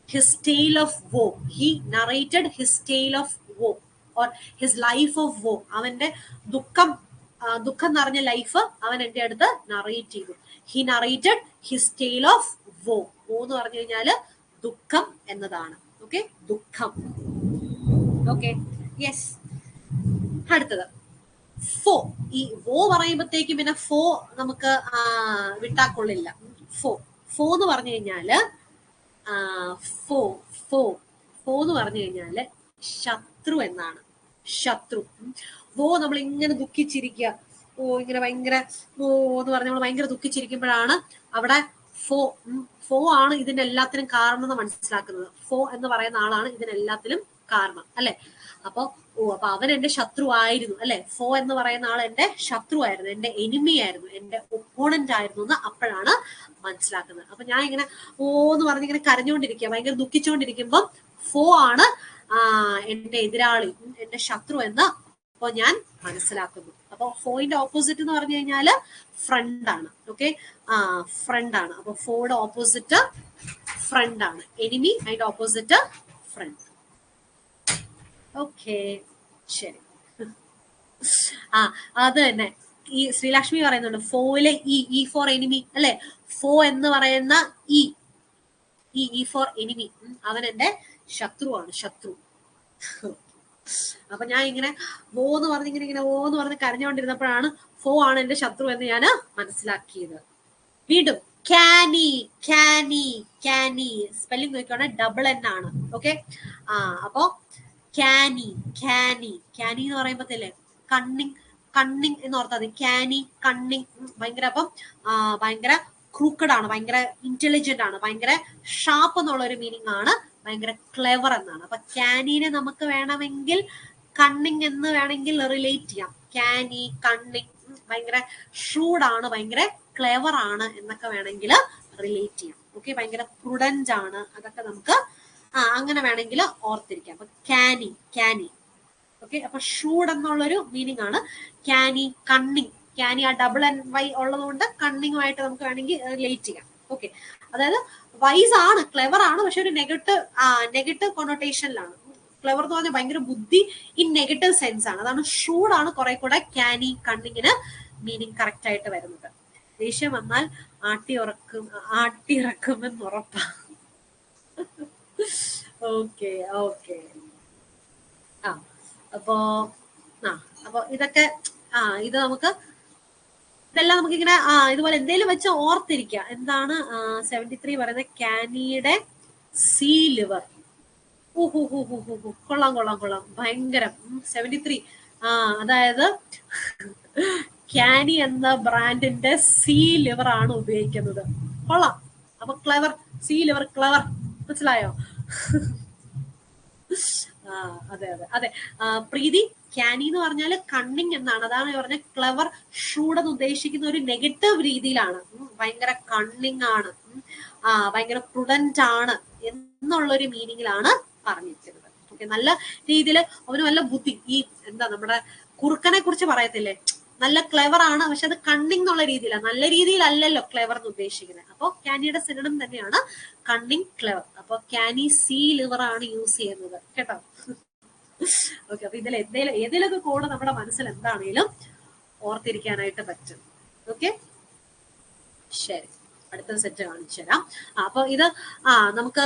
his tale of woe. He narrated his tale of woe or his life of woe. അവന്റെ ദുഃഖം നിറഞ്ഞ ലൈഫ് അവൻ എന്റെ അടുത്ത് നറേറ്റ് ചെയ്തു. He narrated his tale of woe. woe എന്ന് പറഞ്ഞു കഴിഞ്ഞാല് ദുഃഖം എന്നതാണ്. ഓക്കെ, ദുഃഖം. Okay, yes. അടുത്തത് ഫോ. ഈ വോ പറയുമ്പോഴത്തേക്കും പിന്നെ ഫോ നമുക്ക് വിട്ടാക്കൊള്ളില്ല. ഫോ. ഫോ എന്ന് പറഞ്ഞു കഴിഞ്ഞാല് ഫോ എന്ന് പറഞ്ഞു കഴിഞ്ഞാല് ശത്രു എന്നാണ്. ശത്രു. വോ നമ്മൾ ഇങ്ങനെ ദുഃഖിച്ചിരിക്കുക, ഇങ്ങനെ ഭയങ്കര എന്ന് പറഞ്ഞ് നമ്മൾ ഭയങ്കര ദുഃഖിച്ചിരിക്കുമ്പോഴാണ് അവിടെ ഫോ ആണ് ഇതിനെല്ലാത്തിനും കാരണം എന്ന് മനസ്സിലാക്കുന്നത്. ഫോ എന്ന് പറയുന്ന ആളാണ് ഇതിനെല്ലാത്തിനും കാരണം, അല്ലെ? അപ്പൊ അവൻ എന്റെ ശത്രു ആയിരുന്നു, അല്ലെ? ഫോ എന്ന് പറയുന്ന ആൾ എന്റെ ശത്രു ആയിരുന്നു, എന്റെ എനിമി ആയിരുന്നു, എന്റെ ഒപ്പോണന്റ് ആയിരുന്നു എന്ന് അപ്പോഴാണ് മനസ്സിലാക്കുന്നത്. അപ്പൊ ഞാൻ ഇങ്ങനെ എന്ന് പറഞ്ഞിങ്ങനെ കരഞ്ഞുകൊണ്ടിരിക്കുക, ഭയങ്കര ദുഃഖിച്ചുകൊണ്ടിരിക്കുമ്പം ഫോ ആണ് എന്റെ എതിരാളി, എന്റെ ശത്രു എന്ന് അപ്പൊ ഞാൻ മനസ്സിലാക്കുന്നു. അപ്പൊ ഫോയിന്റെ ഓപ്പോസിറ്റ് എന്ന് പറഞ്ഞു കഴിഞ്ഞാല് ഫ്രണ്ട് ആണ്. ഓക്കെ, ഫ്രണ്ട് ആണ്. അപ്പൊ ഫോയുടെ ഓപ്പോസിറ്റ് ഫ്രണ്ട് ആണ്. എനിമി, അതിന്റെ ഓപ്പോസിറ്റ് ഫ്രണ്ട്. ഓക്കെ, ശരി. അത് തന്നെ ഈ ശ്രീലക്ഷ്മി പറയുന്നുണ്ട്, ഫോയിലെ ഇ ഫോർ എനിമി, അല്ലെ? ഫോ എന്ന് പറയുന്ന ഇ ഫോർ എനിമി, അവൻ എന്റെ ശത്രുവാണ്, ശത്രു. അപ്പൊ ഞാൻ ഇങ്ങനെ വോ എന്ന് പറഞ്ഞ് ഇങ്ങനെ ഓ എന്ന് പറഞ്ഞ് കരഞ്ഞുകൊണ്ടിരുന്നപ്പോഴാണ് ഫോ ആണ് എന്റെ ശത്രു എന്ന് ഞാൻ മനസ്സിലാക്കിയത്. വീണ്ടും ക്യാനി. സ്പെല്ലിംഗ് നോക്കിയാണ് DN ആണ്. ഓക്കെ, അപ്പൊ ക്യാനി എന്ന് പറയുമ്പോഴത്തേല്ലേ കണ്ണിങ് എന്ന് ഓർത്താൽ മതി. ക്യാനി, കണ്ണിങ്, ഭയങ്കര, അപ്പം ഭയങ്കര ക്രൂക്കഡ് ആണ്, ഭയങ്കര ഇന്റലിജന്റ് ആണ്, ഭയങ്കര ഷാർപ്പ് എന്നുള്ള ഒരു മീനിങ് ആണ്, ഭയങ്കര ക്ലെവർ എന്നാണ്. അപ്പൊ ക്യാനീനെ നമുക്ക് വേണമെങ്കിൽ കണ്ണിങ് എന്ന് വേണമെങ്കിൽ റിലേറ്റ് ചെയ്യാം. ക്യാനി, കണ്ണിങ്, ഭയങ്കര ഷ്രൂഡ്, ഭയങ്കര ക്ലെവർ ആണ് എന്നൊക്കെ വേണമെങ്കിൽ റിലേറ്റ് ചെയ്യാം. ഓക്കെ, ഭയങ്കര പ്രുഡന്റ് ആണ്, അതൊക്കെ നമുക്ക് അങ്ങനെ വേണമെങ്കിൽ ഓർത്തിരിക്കാം. അപ്പൊ ക്യാനി. ഓക്കെ, അപ്പൊ ഷൂഡ് എന്നുള്ളൊരു മീനിങ് ആണ്. ക്യാനി, കണ്ണിങ്. ക്യാനി ആ DNY ഉള്ളതുകൊണ്ട് കണ്ണിങ്ങുമായിട്ട് നമുക്ക് വേണമെങ്കിൽ റിലേറ്റ് ചെയ്യാം. ഓക്കെ, അതായത് വൈസ് ആണ്, ക്ലെവർ ആണ്, പക്ഷെ ഒരു നെഗറ്റീവ് കൊണോട്ടേഷനിലാണ്. ക്ലെവർ എന്ന് പറഞ്ഞാൽ ഭയങ്കര ബുദ്ധി ഇൻ നെഗറ്റീവ് സെൻസ് ആണ്. അതാണ് ഷൂഡാണ് കുറെ കൂടെ ക്യാനി, കണ്ണിങ്ങിന് മീനിങ് കറക്റ്റ് ആയിട്ട് വരുന്നത്. ദേഷ്യം വന്നാൽ ആട്ടിയിറക്കുമെന്ന് ഉറപ്പാണ്. ഓക്കെ, അപ്പൊ ഇതൊക്കെ ഇത് ഇതെല്ലാം നമുക്ക് ഇങ്ങനെ ഇതുപോലെ എന്തെങ്കിലും വെച്ച് ഓർത്തിരിക്കുക. എന്താണ് 73 പറയുന്നത്? ക്യാനിയുടെ സീ ലിവർ. കൊള്ളാം, ഭയങ്കരം. 73 അതായത് ക്യാനി എന്ന ബ്രാൻഡിന്റെ സീ ലിവർ ആണ് ഉപയോഗിക്കുന്നത്. കൊള്ളാം. അപ്പൊ ക്ലെവർ, സീ ലിവർ ക്ലെവർ, മനസ്സിലായോ? അതെ. പ്രീതി, ക്യാനി എന്ന് പറഞ്ഞാല് കണ്ണിങ് എന്നാണ്. അതാണ് പറഞ്ഞ ക്ലെവർ, ഷൂഡ് എന്ന് ഉദ്ദേശിക്കുന്ന ഒരു നെഗറ്റീവ് രീതിയിലാണ്. ഭയങ്കര കണ്ണിങ് ആണ്, ഭയങ്കര പ്രുഡന്റ് ആണ് എന്നുള്ളൊരു മീനിങ്ങിലാണ് പറഞ്ഞിരിക്കുന്നത്. ഓക്കെ, നല്ല രീതിയിൽ അവന് നല്ല ബുദ്ധി. ഈ നമ്മുടെ കുറുക്കനെ കുറിച്ച് പറയത്തില്ലേ, നല്ല ക്ലെവർ ആണ്, പക്ഷെ അത് കണ്ണിങ് എന്നുള്ള രീതിയിലാണ്, നല്ല രീതിയിലല്ലല്ലോ ക്ലെവർ എന്ന് ഉദ്ദേശിക്കുന്നത്. അപ്പൊ ക്യാനിയുടെ സിനോണിം തന്നെയാണ് കണ്ണിങ്, ക്ലെവർ. അപ്പൊ ക്യാനി സീ ലിവർ ആണ് യൂസ് ചെയ്യുന്നത് കേട്ടോ. ഓക്കെ, അപ്പൊ ഇതിൽ ഏതെങ്കിലുമൊക്കെ കൂടെ നമ്മുടെ മനസ്സിൽ എന്താണെങ്കിലും ഓർത്തിരിക്കാനായിട്ട് പറ്റും. ഓക്കെ, ശരി. അടുത്ത സെറ്റ് കാണിച്ചു തരാം. അപ്പൊ ഇത് നമുക്ക്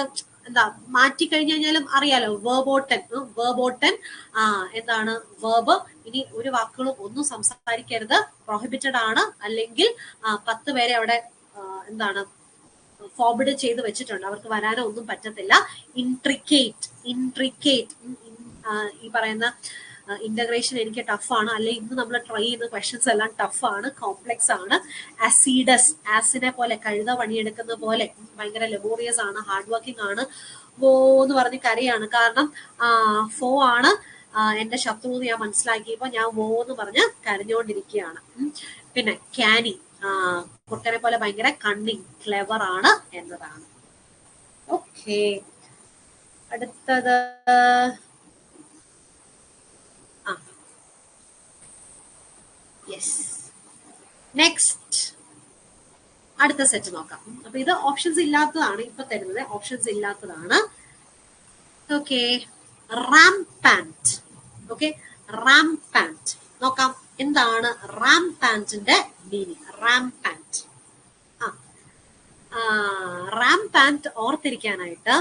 മാറ്റി കഴിഞ്ഞു കഴിഞ്ഞാലും അറിയാലോ, വേർബോട്ടൻ എന്താണ് വേർബ്. ഇനി ഒരു വാക്കുകളും ഒന്നും സംസാരിക്കരുത്, പ്രോഹിബിറ്റഡ് ആണ്. അല്ലെങ്കിൽ 10 പേരെ അവിടെ ഫോർബിഡ് ചെയ്ത് വെച്ചിട്ടുണ്ട്, അവർക്ക് വരാനോ ഒന്നും പറ്റത്തില്ല. ഇൻട്രിക്കേറ്റ് ഈ പറയുന്ന ഇന്റഗ്രേഷൻ എനിക്ക് ടഫാണ്, അല്ലെ ഇന്ന് നമ്മൾ ട്രൈ ചെയ്യുന്ന ക്വസ്റ്റ്യൻസ് എല്ലാം ടഫാണ്, കോംപ്ലെക്സ് ആണ്. ആസിഡസ്, ആസിനെ പോലെ, കഴുത പണിയെടുക്കുന്ന പോലെ ഭയങ്കര ലബോറിയസ് ആണ്, ഹാർഡ് വർക്കിംഗ് ആണ്. വോ എന്ന് പറഞ്ഞ് കരയാണ്, കാരണം ഫോ ആണ് എന്റെ ശത്രു എന്ന് ഞാൻ മനസ്സിലാക്കിയപ്പോ ഞാൻ വോ എന്ന് പറഞ്ഞ് കരഞ്ഞുകൊണ്ടിരിക്കുകയാണ്. പിന്നെ ക്യാനി, കുട്ടനെ പോലെ ഭയങ്കര കണ്ണിങ്, ക്ലെവർ ആണ് എന്നതാണ്. ഓക്കെ, അടുത്തത് നെക്സ്റ്റ് അടുത്ത സെറ്റ് നോക്കാം. അപ്പൊ ഇത് ഓപ്ഷൻസ് ഇല്ലാത്തതാണ്, ഇപ്പൊ തരുന്നത് ഓപ്ഷൻസ് ഇല്ലാത്തതാണ്. ഓക്കെ, റാംപാന്റ്. ഓക്കെ, റാംപാന്റ് നോക്കാം. എന്താണ് റാംപാന്റിന്റെ മീനിങ്? റാംപാന്റ് റാംപാന്റ് ഓർത്തിരിക്കാനായിട്ട്,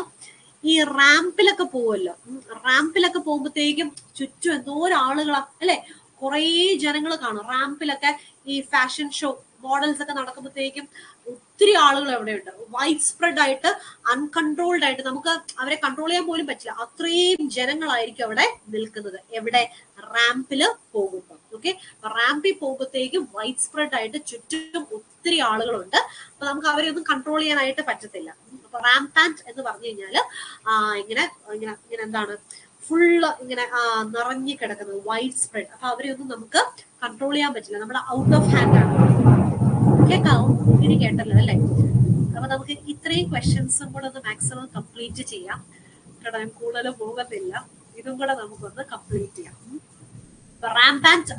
ഈ റാമ്പിലൊക്കെ പോവല്ലോ, റാമ്പിലൊക്കെ പോകുമ്പോഴത്തേക്കും ചുറ്റും എന്തോരം ആളുകളാ അല്ലെ, കുറേ ജനങ്ങൾ കാണും റാമ്പിലൊക്കെ. ഈ ഫാഷൻ ഷോ മോഡൽസ് ഒക്കെ നടക്കുമ്പോഴത്തേക്കും ഒത്തിരി ആളുകൾ എവിടെയുണ്ട്, വൈഡ് സ്പ്രെഡ് ആയിട്ട്, അൺകൺട്രോൾഡ് ആയിട്ട്, നമുക്ക് അവരെ കൺട്രോൾ ചെയ്യാൻ പോലും പറ്റില്ല, അത്രയും ജനങ്ങളായിരിക്കും അവിടെ നിൽക്കുന്നത്. എവിടെ? റാമ്പില് പോകുമ്പോൾ. ഓക്കെ, റാമ്പിൽ പോകുമ്പോഴത്തേക്കും വൈഡ് സ്പ്രെഡ് ആയിട്ട് ചുറ്റും ഒത്തിരി ആളുകളുണ്ട്, അപ്പൊ നമുക്ക് അവരെ ഒന്നും കൺട്രോൾ ചെയ്യാനായിട്ട് പറ്റത്തില്ല. അപ്പൊ റാംപാന്റ് എന്ന് പറഞ്ഞു കഴിഞ്ഞാല് ഇങ്ങനെ ഇങ്ങനെ ഇങ്ങനെ എന്താണ്, ഫുള്ള് ഇങ്ങനെ നിറഞ്ഞു കിടക്കുന്നത്, വൈഡ് സ്പ്രെഡ്. അപ്പൊ അവരെ ഒന്നും നമുക്ക് കൺട്രോൾ ചെയ്യാൻ പറ്റില്ല, നമ്മുടെ ഔട്ട് ഓഫ് ഹാൻഡ് ആണ്. കേൾക്കാവും? ഇനി കേട്ടല്ലോ അല്ലെ? അപ്പൊ നമുക്ക് ഇത്രയും ക്വസ്റ്റ്യൻസും കൂടെ ഒന്ന് മാക്സിമം കംപ്ലീറ്റ് ചെയ്യാം. കാരണം കൂടുതൽ പോകുന്നില്ല, ഇതും കൂടെ നമുക്കൊന്ന് കംപ്ലീറ്റ് ചെയ്യാം. റാംപാന്റ്,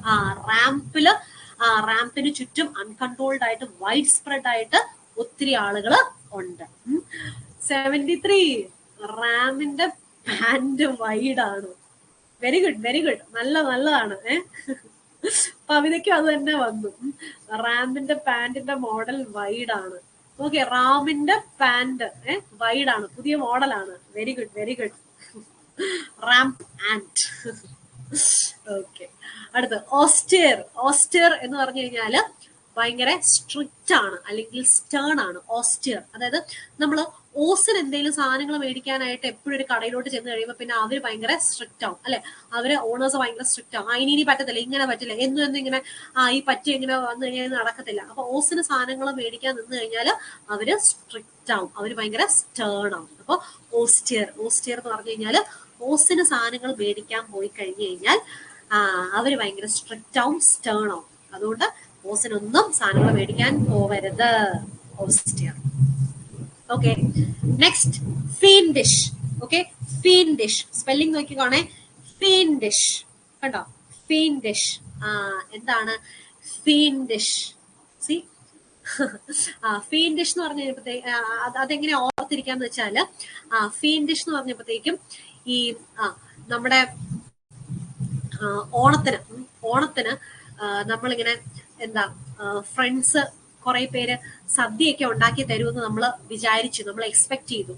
റാമ്പിന് ചുറ്റും അൺകൺട്രോൾഡ് ആയിട്ട്, വൈഡ് സ്പ്രെഡ് ആയിട്ട് ഒത്തിരി ആളുകൾ ഉണ്ട്. 73, റാമിന്റെ പാന്റ് വൈഡ് ആണ്. വെരി ഗുഡ്, വെരി ഗുഡ്, നല്ലതാണ്. പവിതയ്ക്കും അത് തന്നെ വന്നു. റാമിന്റെ പാന്റിന്റെ മോഡൽ വൈഡ് ആണ്. ഓക്കെ, റാമിന്റെ പാന്റ് വൈഡ് ആണ്, പുതിയ മോഡലാണ്. Very good, very good. Ramp and. Okay, അടുത്ത് ഓസ്റ്റിയർ. ഓസ്റ്റിയർ എന്ന് പറഞ്ഞു കഴിഞ്ഞാല് ഭയങ്കര സ്ട്രിക്റ്റ് ആണ്, അല്ലെങ്കിൽ സ്റ്റേൺ ആണ്. ഓസ്റ്റിയർ അതായത് നമ്മള് ഓസിന് എന്തെങ്കിലും സാധനങ്ങൾ മേടിക്കാനായിട്ട് എപ്പോഴും ഒരു കടയിലോട്ട് ചെന്ന് കഴിയുമ്പോൾ പിന്നെ അവര് ഭയങ്കര സ്ട്രിക്റ്റ് ആവും അല്ലെ, അവര് ഓണേഴ്സ് ഭയങ്കര സ്ട്രിക്റ്റ് ആവും. ഇനി പറ്റത്തില്ല, ഇങ്ങനെ പറ്റില്ല, എന്നും ഇങ്ങനെ ഈ പറ്റി ഇങ്ങനെ വന്നു കഴിഞ്ഞാൽ നടക്കത്തില്ല. അപ്പൊ ഓസിന് സാധനങ്ങൾ മേടിക്കാൻ നിന്ന് കഴിഞ്ഞാൽ അവര് സ്ട്രിക്റ്റ് ആവും, അവര് ഭയങ്കര സ്റ്റേൺ ആവും. അപ്പൊ ഓസ്റ്റിയർ എന്ന് പറഞ്ഞു കഴിഞ്ഞാല് ഓസിന് സാധനങ്ങൾ മേടിക്കാൻ പോയി കഴിഞ്ഞു കഴിഞ്ഞാൽ അവര് ഭയങ്കര സ്ട്രിക്റ്റ് ആവും, സ്റ്റേൺ ആവും. അതുകൊണ്ട് ഓസിനൊന്നും സാധനങ്ങൾ മേടിക്കാൻ പോവരുത്. Austere. Okay, next fiendish. Okay, fiendish spelling നോക്കിക്കോണേ. ഫീൻഡിഷ് കണ്ടോ? ഫീൻഡിഷ് എന്താണ് ഫീൻഡിഷ്? സി ഫീൻഡിഷ് എന്ന് പറഞ്ഞു കഴിഞ്ഞപ്പോഴത്തേക്ക് അതെങ്ങനെ ഓർത്തിരിക്കാന്ന് വെച്ചാല്, ഫീൻഡിഷ് എന്ന് പറഞ്ഞപ്പോഴത്തേക്കും ഈ നമ്മുടെ ഓണത്തിന് നമ്മളിങ്ങനെ എന്താ ഫ്രണ്ട്സ് കുറെ പേര് സദ്യയൊക്കെ ഉണ്ടാക്കി തരുമെന്ന് നമ്മൾ വിചാരിച്ചു, നമ്മൾ എക്സ്പെക്ട് ചെയ്തു.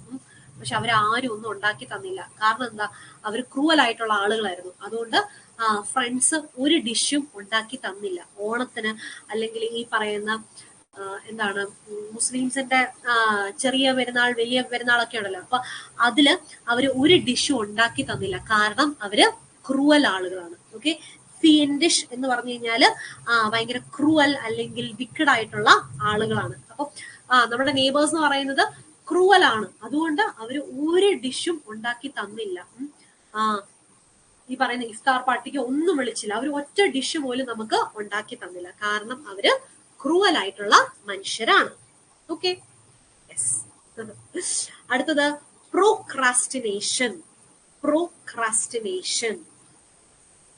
പക്ഷെ അവരാരും ഒന്നും ഉണ്ടാക്കി തന്നില്ല. കാരണം എന്താ? അവർ ക്രൂവൽ ആയിട്ടുള്ള ആളുകളായിരുന്നു. അതുകൊണ്ട് ഫ്രണ്ട്സ് ഒരു ഡിഷും ഉണ്ടാക്കി തന്നില്ല ഓണത്തിന്. അല്ലെങ്കിൽ ഈ പറയുന്ന എന്താണ് മുസ്ലിംസിന്റെ ചെറിയ പെരുന്നാൾ, വലിയ പെരുന്നാളൊക്കെ ഉണ്ടല്ലോ, അപ്പൊ അതില് അവര് ഒരു ഡിഷും ഉണ്ടാക്കി തന്നില്ല. കാരണം അവര് ക്രൂവൽ ആളുകളാണ്. ഓക്കെ, ഫീൻഡിഷ് എന്ന് പറഞ്ഞു കഴിഞ്ഞാല് ഭയങ്കര ക്രൂവൽ അല്ലെങ്കിൽ വിക്കഡ് ആയിട്ടുള്ള ആളുകളാണ്. അപ്പൊ നമ്മുടെ നെയ്ബേഴ്സ് എന്ന് പറയുന്നത് ക്രൂവൽ ആണ്. അതുകൊണ്ട് അവര് ഒരു ഡിഷും ഉണ്ടാക്കി തന്നില്ല. ഈ പറയുന്ന ഇഫ്താർ പാർട്ടിക്ക് ഒന്നും വിളിച്ചില്ല, അവർ ഒറ്റ ഡിഷ് പോലും നമുക്ക് ഉണ്ടാക്കി തന്നില്ല. കാരണം അവര് ക്രൂവൽ ആയിട്ടുള്ള മനുഷ്യരാണ്. ഓക്കെ, അടുത്തത് പ്രോക്രാസ്റ്റിനേഷൻ.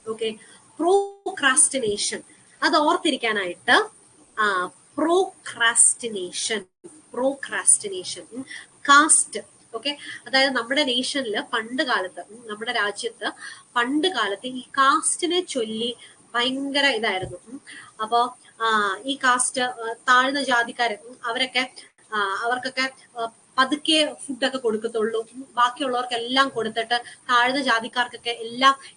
ഓക്കെ, പ്രോക്രാസ്റ്റിനേഷൻ അത് ഓർത്തിരിക്കാനായിട്ട് പ്രോക്രാസ്റ്റിനേഷൻ കാസ്റ്റ്. ഓക്കെ, അതായത് നമ്മുടെ നേഷനില് പണ്ട് കാലത്ത്, നമ്മുടെ രാജ്യത്ത് പണ്ട് കാലത്ത് ഈ കാസ്റ്റിനെ ചൊല്ലി ഭയങ്കര ഇതായിരുന്നു. അപ്പോ ഈ കാസ്റ്റ് താഴ്ന്ന ജാതിക്കാര് അവർക്കൊക്കെ പതുക്കെ ഫുഡൊക്കെ കൊടുക്കത്തുള്ളൂ. ബാക്കിയുള്ളവർക്കെല്ലാം കൊടുത്തിട്ട് താഴ്ന്ന ജാതിക്കാർക്കൊക്കെ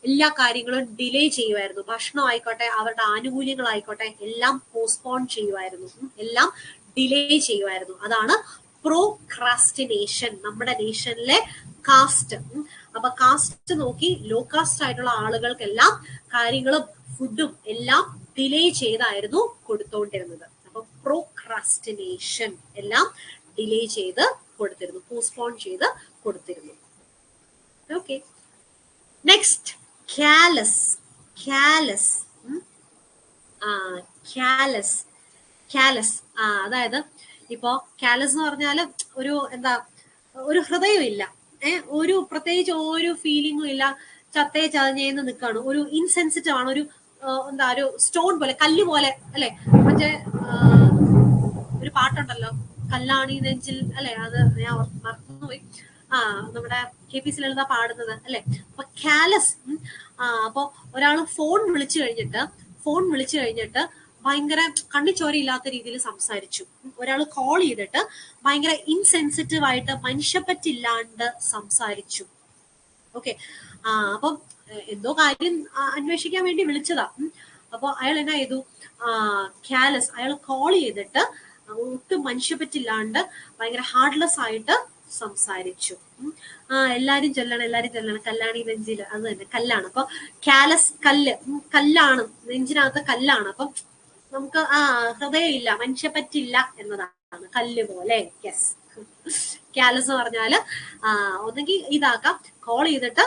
എല്ലാ കാര്യങ്ങളും ഡിലേ ചെയ്യുമായിരുന്നു. ഭക്ഷണം ആയിക്കോട്ടെ, അവരുടെ ആനുകൂല്യങ്ങളായിക്കോട്ടെ, എല്ലാം പോസ്റ്റ്പോൺ ചെയ്യുമായിരുന്നു, എല്ലാം ഡിലേ ചെയ്യുമായിരുന്നു. അതാണ് പ്രോക്രാസ്റ്റിനേഷൻ നമ്മുടെ നേഷനിലെ കാസ്റ്റ്. അപ്പൊ കാസ്റ്റ് നോക്കി ലോ കാസ്റ്റ് ആയിട്ടുള്ള ആളുകൾക്കെല്ലാം കാര്യങ്ങളും ഫുഡും എല്ലാം ഡിലേ ചെയ്തായിരുന്നു കൊടുത്തോണ്ടിരുന്നത്. അപ്പൊ പ്രോക്രാസ്റ്റിനേഷൻ എല്ലാം ഡിലേ ചെയ്ത് കൊടുത്തിരുന്നു, പോസ്റ്റ്പോൺ ചെയ്ത് കൊടുത്തിരുന്നു. Okay, next callus. Callus callus callus അതായത് ഇപ്പോ കാലസ് എന്ന് പറഞ്ഞാല് ഒരു എന്താ, ഒരു ഹൃദയമില്ല, ഒരു പ്രത്യേകിച്ച് ഒരു ഫീലിംഗും ഇല്ല, ചത്തേ ചതഞ്ഞേന്ന് നിൽക്കാണ്, ഒരു ഇൻസെൻസിറ്റീവ് ആണ്, ഒരു എന്താ ഒരു സ്റ്റോൺ പോലെ, കല്ല് പോലെ അല്ലെ. മറ്റേ ഒരു പാട്ടുണ്ടല്ലോ, കല്ലാണി നെഞ്ചിൽ അല്ലെ, അത് ഞാൻ മറന്നുപോയി. നമ്മുടെ KP ലളിത പാടുന്നത് അല്ലെ. അപ്പൊ കാലസ്. അപ്പൊ ഒരാള് ഫോൺ വിളിച്ചു കഴിഞ്ഞിട്ട് ഭയങ്കര കണ്ണിച്ചോരയില്ലാത്ത രീതിയിൽ സംസാരിച്ചു. ഒരാൾ കോൾ ചെയ്തിട്ട് ഭയങ്കര ഇൻസെൻസിറ്റീവ് ആയിട്ട് മനുഷ്യപ്പറ്റില്ലാണ്ട് സംസാരിച്ചു. ഓക്കെ, അപ്പം എന്തോ കാര്യം അന്വേഷിക്കാൻ വേണ്ടി വിളിച്ചതാ. അപ്പൊ അയാൾ എന്നാ ചെയ്തു, കാലസ്, അയാൾ കോൾ ചെയ്തിട്ട് ഒട്ടും മനുഷ്യപ്പറ്റില്ലാണ്ട് ഭയങ്കര ഹാർഡ്ലെസ് ആയിട്ട് സംസാരിച്ചു. എല്ലാരും ചെല്ലണം, കല്ലാണി നെഞ്ചില്, അത് തന്നെ കല്ലാണ്. അപ്പൊ കാലസ് കല്ലാണ്, നെഞ്ചിനകത്ത് കല്ലാണ്. അപ്പം നമുക്ക് ഹൃദയം ഇല്ല, മനുഷ്യപ്പറ്റില്ല എന്നതാണ്, കല്ല് പോലെ. യെസ്, കാലസ് എന്ന് പറഞ്ഞാല് ഒന്നെങ്കിൽ ഇതാക്കാം, കോൾ ചെയ്തിട്ട്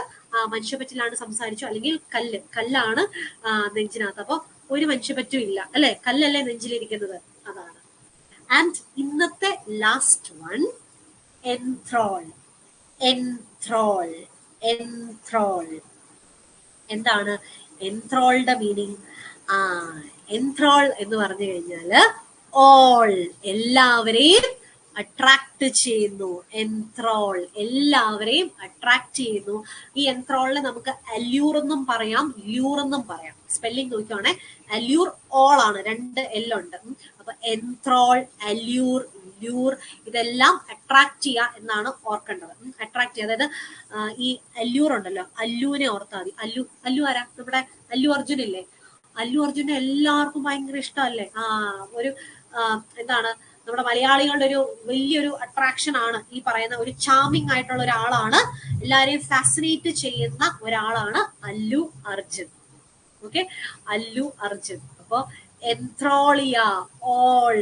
മനുഷ്യപ്പറ്റിലാണ് സംസാരിച്ചു, അല്ലെങ്കിൽ കല്ലാണ് നെഞ്ചിനകത്ത്. അപ്പൊ ഒരു മനുഷ്യപ്പറ്റും ഇല്ല അല്ലെ, കല്ലല്ലേ നെഞ്ചിലിരിക്കുന്നത്, അതാണ്. ആൻഡ് ഇന്നത്തെ ലാസ്റ്റ് വൺ, എൻത്രോൾ. എന്താണ് എൻത്രോളുടെ മീനിങ്? എൻത്രോൾ എന്ന് പറഞ്ഞു കഴിഞ്ഞാല് ഓൾ, എല്ലാവരെയും അട്രാക്ട് ചെയ്യുന്നു. എൻത്രോൾ എല്ലാവരെയും അട്രാക്ട് ചെയ്യുന്നു. ഈ എൻത്രോളിനെ നമുക്ക് അല്യൂർ എന്നും പറയാം, ല്യൂർ എന്നും പറയാം. സ്പെല്ലിംഗ് നോക്കുവാണെ അല്യൂർ ഓൾ ആണ്, 2 L ഉണ്ട്. അപ്പൊ എൻത്രോൾ, അല്യൂർ, ല്യൂർ ഇതെല്ലാം അട്രാക്ട് ചെയ്യുക എന്നാണ് ഓർക്കേണ്ടത്. അട്രാക്ട് ചെയ്യുക, അതായത് ഈ അല്യൂർ ഉണ്ടല്ലോ, അല്ലുവിനെ ഓർത്താൽ മതി. അല്ലു ആരാ? നമ്മുടെ അല്ലു അർജുൻ ഇല്ലേ, അല്ലു അർജുനെ എല്ലാവർക്കും ഭയങ്കര ഇഷ്ടമല്ലേ. ഒരു എന്താണ്, നമ്മുടെ മലയാളികളുടെ ഒരു വലിയൊരു അട്രാക്ഷൻ ആണ് ഈ പറയുന്ന ഒരു ചാമിങ് ആയിട്ടുള്ള ഒരാളാണ്, എല്ലാരെയും ഫാസിനേറ്റ് ചെയ്യുന്ന ഒരാളാണ് അല്ലു അർജുൻ. ഓക്കെ, അല്ലു അർജുൻ. അപ്പൊ എൻത്രോളിയ, ഓൾ,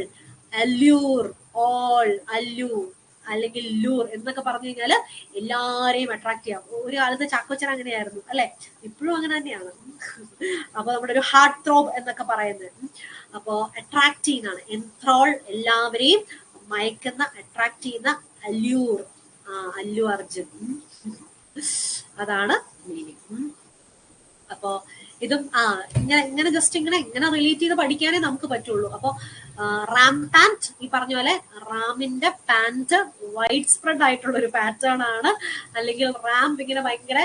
അല്യൂർ, ഓൾ, അല്ലു അല്ലെങ്കിൽ ലൂർ എന്നൊക്കെ പറഞ്ഞു കഴിഞ്ഞാല് എല്ലാരെയും അട്രാക്ട് ചെയ്യാം. ഒരു കാലത്ത് ചാക്കോച്ചൻ അങ്ങനെയായിരുന്നു അല്ലെ, ഇപ്പോഴും അങ്ങനെ തന്നെയാണ്. അപ്പൊ നമ്മുടെ ഒരു ഹാർട്ട് ത്രോബ് എന്നൊക്കെ പറയുന്നത്. അപ്പോ അട്രാക്ട് ചെയ്യുന്നതാണ് എൻത്രോൾ, എല്ലാവരെയും മയക്കുന്ന, അട്രാക്ട് ചെയ്യുന്ന അല്യൂർ, അല്ലു അർജുൻ, അതാണ് മീനിങ്. അപ്പോ ഇതും ഇങ്ങനെ ജസ്റ്റ് ഇങ്ങനെ റിലേറ്റ് ചെയ്ത് പഠിക്കാനേ നമുക്ക് പറ്റുള്ളൂ. അപ്പൊ റാം പാന്റ്, ഈ പറഞ്ഞ പോലെ റാമിന്റെ പാന്റ് വൈഡ് സ്പ്രെഡ് ആയിട്ടുള്ള ഒരു പാറ്റേൺ ആണ്, അല്ലെങ്കിൽ റാം ഇങ്ങനെ ഭയങ്കര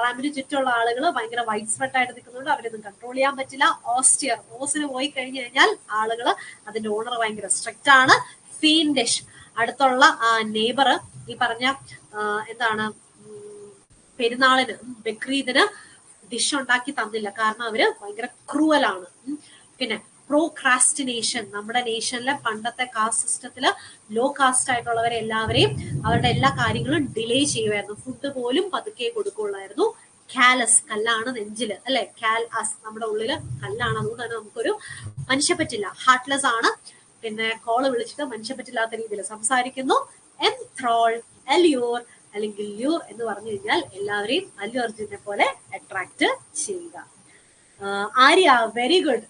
റാമിന് ചുറ്റുമുള്ള ആളുകൾ ഭയങ്കര വൈഡ് സ്പ്രെഡ് ആയിട്ട് നിൽക്കുന്നുണ്ട്, അവരൊന്നും കൺട്രോൾ ചെയ്യാൻ പറ്റില്ല. ഓസിന് പോയി കഴിഞ്ഞു കഴിഞ്ഞാൽ ആളുകൾ, അതിന്റെ ഓണർ ഭയങ്കര സ്ട്രിക്റ്റ് ആണ്. ഫീൻഡിഷ്, അടുത്തുള്ള നെയ്ബർ ഈ പറഞ്ഞ എന്താണ് പെരുന്നാളിന്, ബക്രീദിന് ഡിഷ് ഉണ്ടാക്കി തന്നില്ല, കാരണം അവര് ഭയങ്കര ക്രൂവലാണ്. പിന്നെ പ്രോക്രാസ്റ്റിനേഷൻ, നമ്മുടെ നേഷനിലെ പണ്ടത്തെ കാസ്റ്റ് സിസ്റ്റത്തില് ലോ കാസ്റ്റ് ആയിട്ടുള്ളവരെ എല്ലാവരെയും അവരുടെ എല്ലാ കാര്യങ്ങളും ഡിലേ ചെയ്യുമായിരുന്നു, ഫുഡ് പോലും പതുക്കെ കൊടുക്കുള്ളായിരുന്നു. കാലസ്, കല്ലാണ് നെഞ്ചില് അല്ലെ, കാലസ് നമ്മുടെ ഉള്ളില് കല്ലാണ്, അതുകൊണ്ട് തന്നെ നമുക്കൊരു മനുഷ്യപ്പറ്റില്ല, ഹാർട്ട്ലെസ് ആണ്. പിന്നെ കോള് വിളിച്ചിട്ട് മനുഷ്യപ്പറ്റില്ലാത്ത രീതിയിൽ സംസാരിക്കുന്നു. എൻത്രോൾ, അല്യൂർ അല്ലെങ്കിൽ ല്യൂർ എന്ന് പറഞ്ഞു കഴിഞ്ഞാൽ എല്ലാവരെയും അല്ലു അർജുനെ പോലെ അട്രാക്ട് ചെയ്യുക. Arya, very good.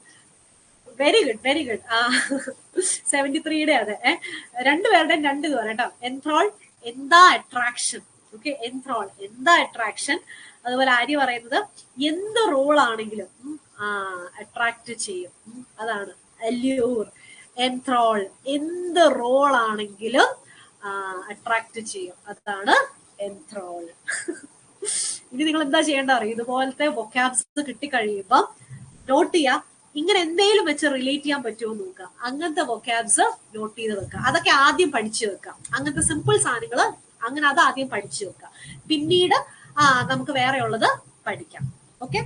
73യുടെ അതെ, രണ്ടുപേരുടെയും 2 ഇത് പറയാം കേട്ടോ. എൻത്രോൾ, എന്താ അട്രാക്ഷൻ. ഓക്കെ, എൻത്രോൾ എന്താ അട്രാക്ഷൻ. അതുപോലെ ആര്യ പറയുന്നത് എന്ത് റോൾ ആണെങ്കിലും അട്രാക്ട് ചെയ്യും, അതാണ് അല്യൂർ. എൻത്രോൾ എന്ത് റോൾ ആണെങ്കിലും അട്രാക്ട് ചെയ്യും, അതാണ് എൻത്രോൾ. ഇനി നിങ്ങൾ എന്താ ചെയ്യേണ്ട അറിയും, ഇതുപോലത്തെ വൊക്കാബ്സ് കിട്ടിക്കഴിയുമ്പോ നോട്ട് ചെയ്യാ, ഇങ്ങനെ എന്തെങ്കിലും വെച്ച് റിലേറ്റ് ചെയ്യാൻ പറ്റുമോ നോക്കുക, അങ്ങനത്തെ വൊക്കാബ്സ് നോട്ട് ചെയ്ത് വെക്കുക, അതൊക്കെ ആദ്യം പഠിച്ചു വെക്കാം. അങ്ങനത്തെ സിമ്പിൾ സാധനങ്ങൾ അങ്ങനെ അത് ആദ്യം പഠിച്ചു വെക്കാം, പിന്നീട് നമുക്ക് വേറെ ഉള്ളത് പഠിക്കാം. ഓക്കെ,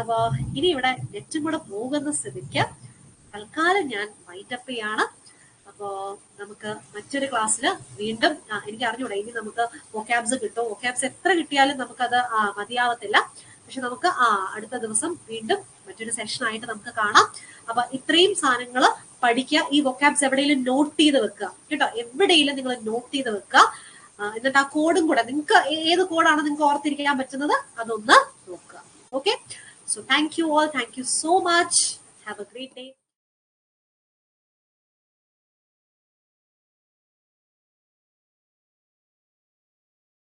അപ്പോ ഇനി ഇവിടെ നെറ്റും കൂടെ പോകുന്ന സ്ഥിതിക്ക് തൽക്കാലം ഞാൻ വൈൻഡപ്പ് ചെയ്യാണ്. അപ്പോ നമുക്ക് മറ്റൊരു ക്ലാസ്സിൽ വീണ്ടും എനിക്ക് അറിഞ്ഞൂടാ ഇനി നമുക്ക് വൊക്കാബ്സ് കിട്ടും. വൊക്കാബ്സ് എത്ര കിട്ടിയാലും നമുക്കത് മതിയാവത്തില്ല. പക്ഷെ നമുക്ക് അടുത്ത ദിവസം വീണ്ടും മറ്റൊരു സെഷനായിട്ട് നമുക്ക് കാണാം. അപ്പൊ ഇത്രയും സാധനങ്ങൾ പഠിക്കുക. ഈ വൊക്കാബ്സ് എവിടെയെങ്കിലും നോട്ട് ചെയ്ത് വെക്കുക കേട്ടോ. എവിടെയെങ്കിലും നിങ്ങൾ നോട്ട് ചെയ്ത് വെക്കുക. എന്നിട്ട് ആ കോഡും കൂടെ നിങ്ങൾക്ക് ഏത് കോഡാണ് നിങ്ങൾക്ക് ഓർത്തിരിക്കാൻ പറ്റുന്നത് അതൊന്ന് നോക്കുക. Okay, so thank you all. Thank you so much. Have A great day.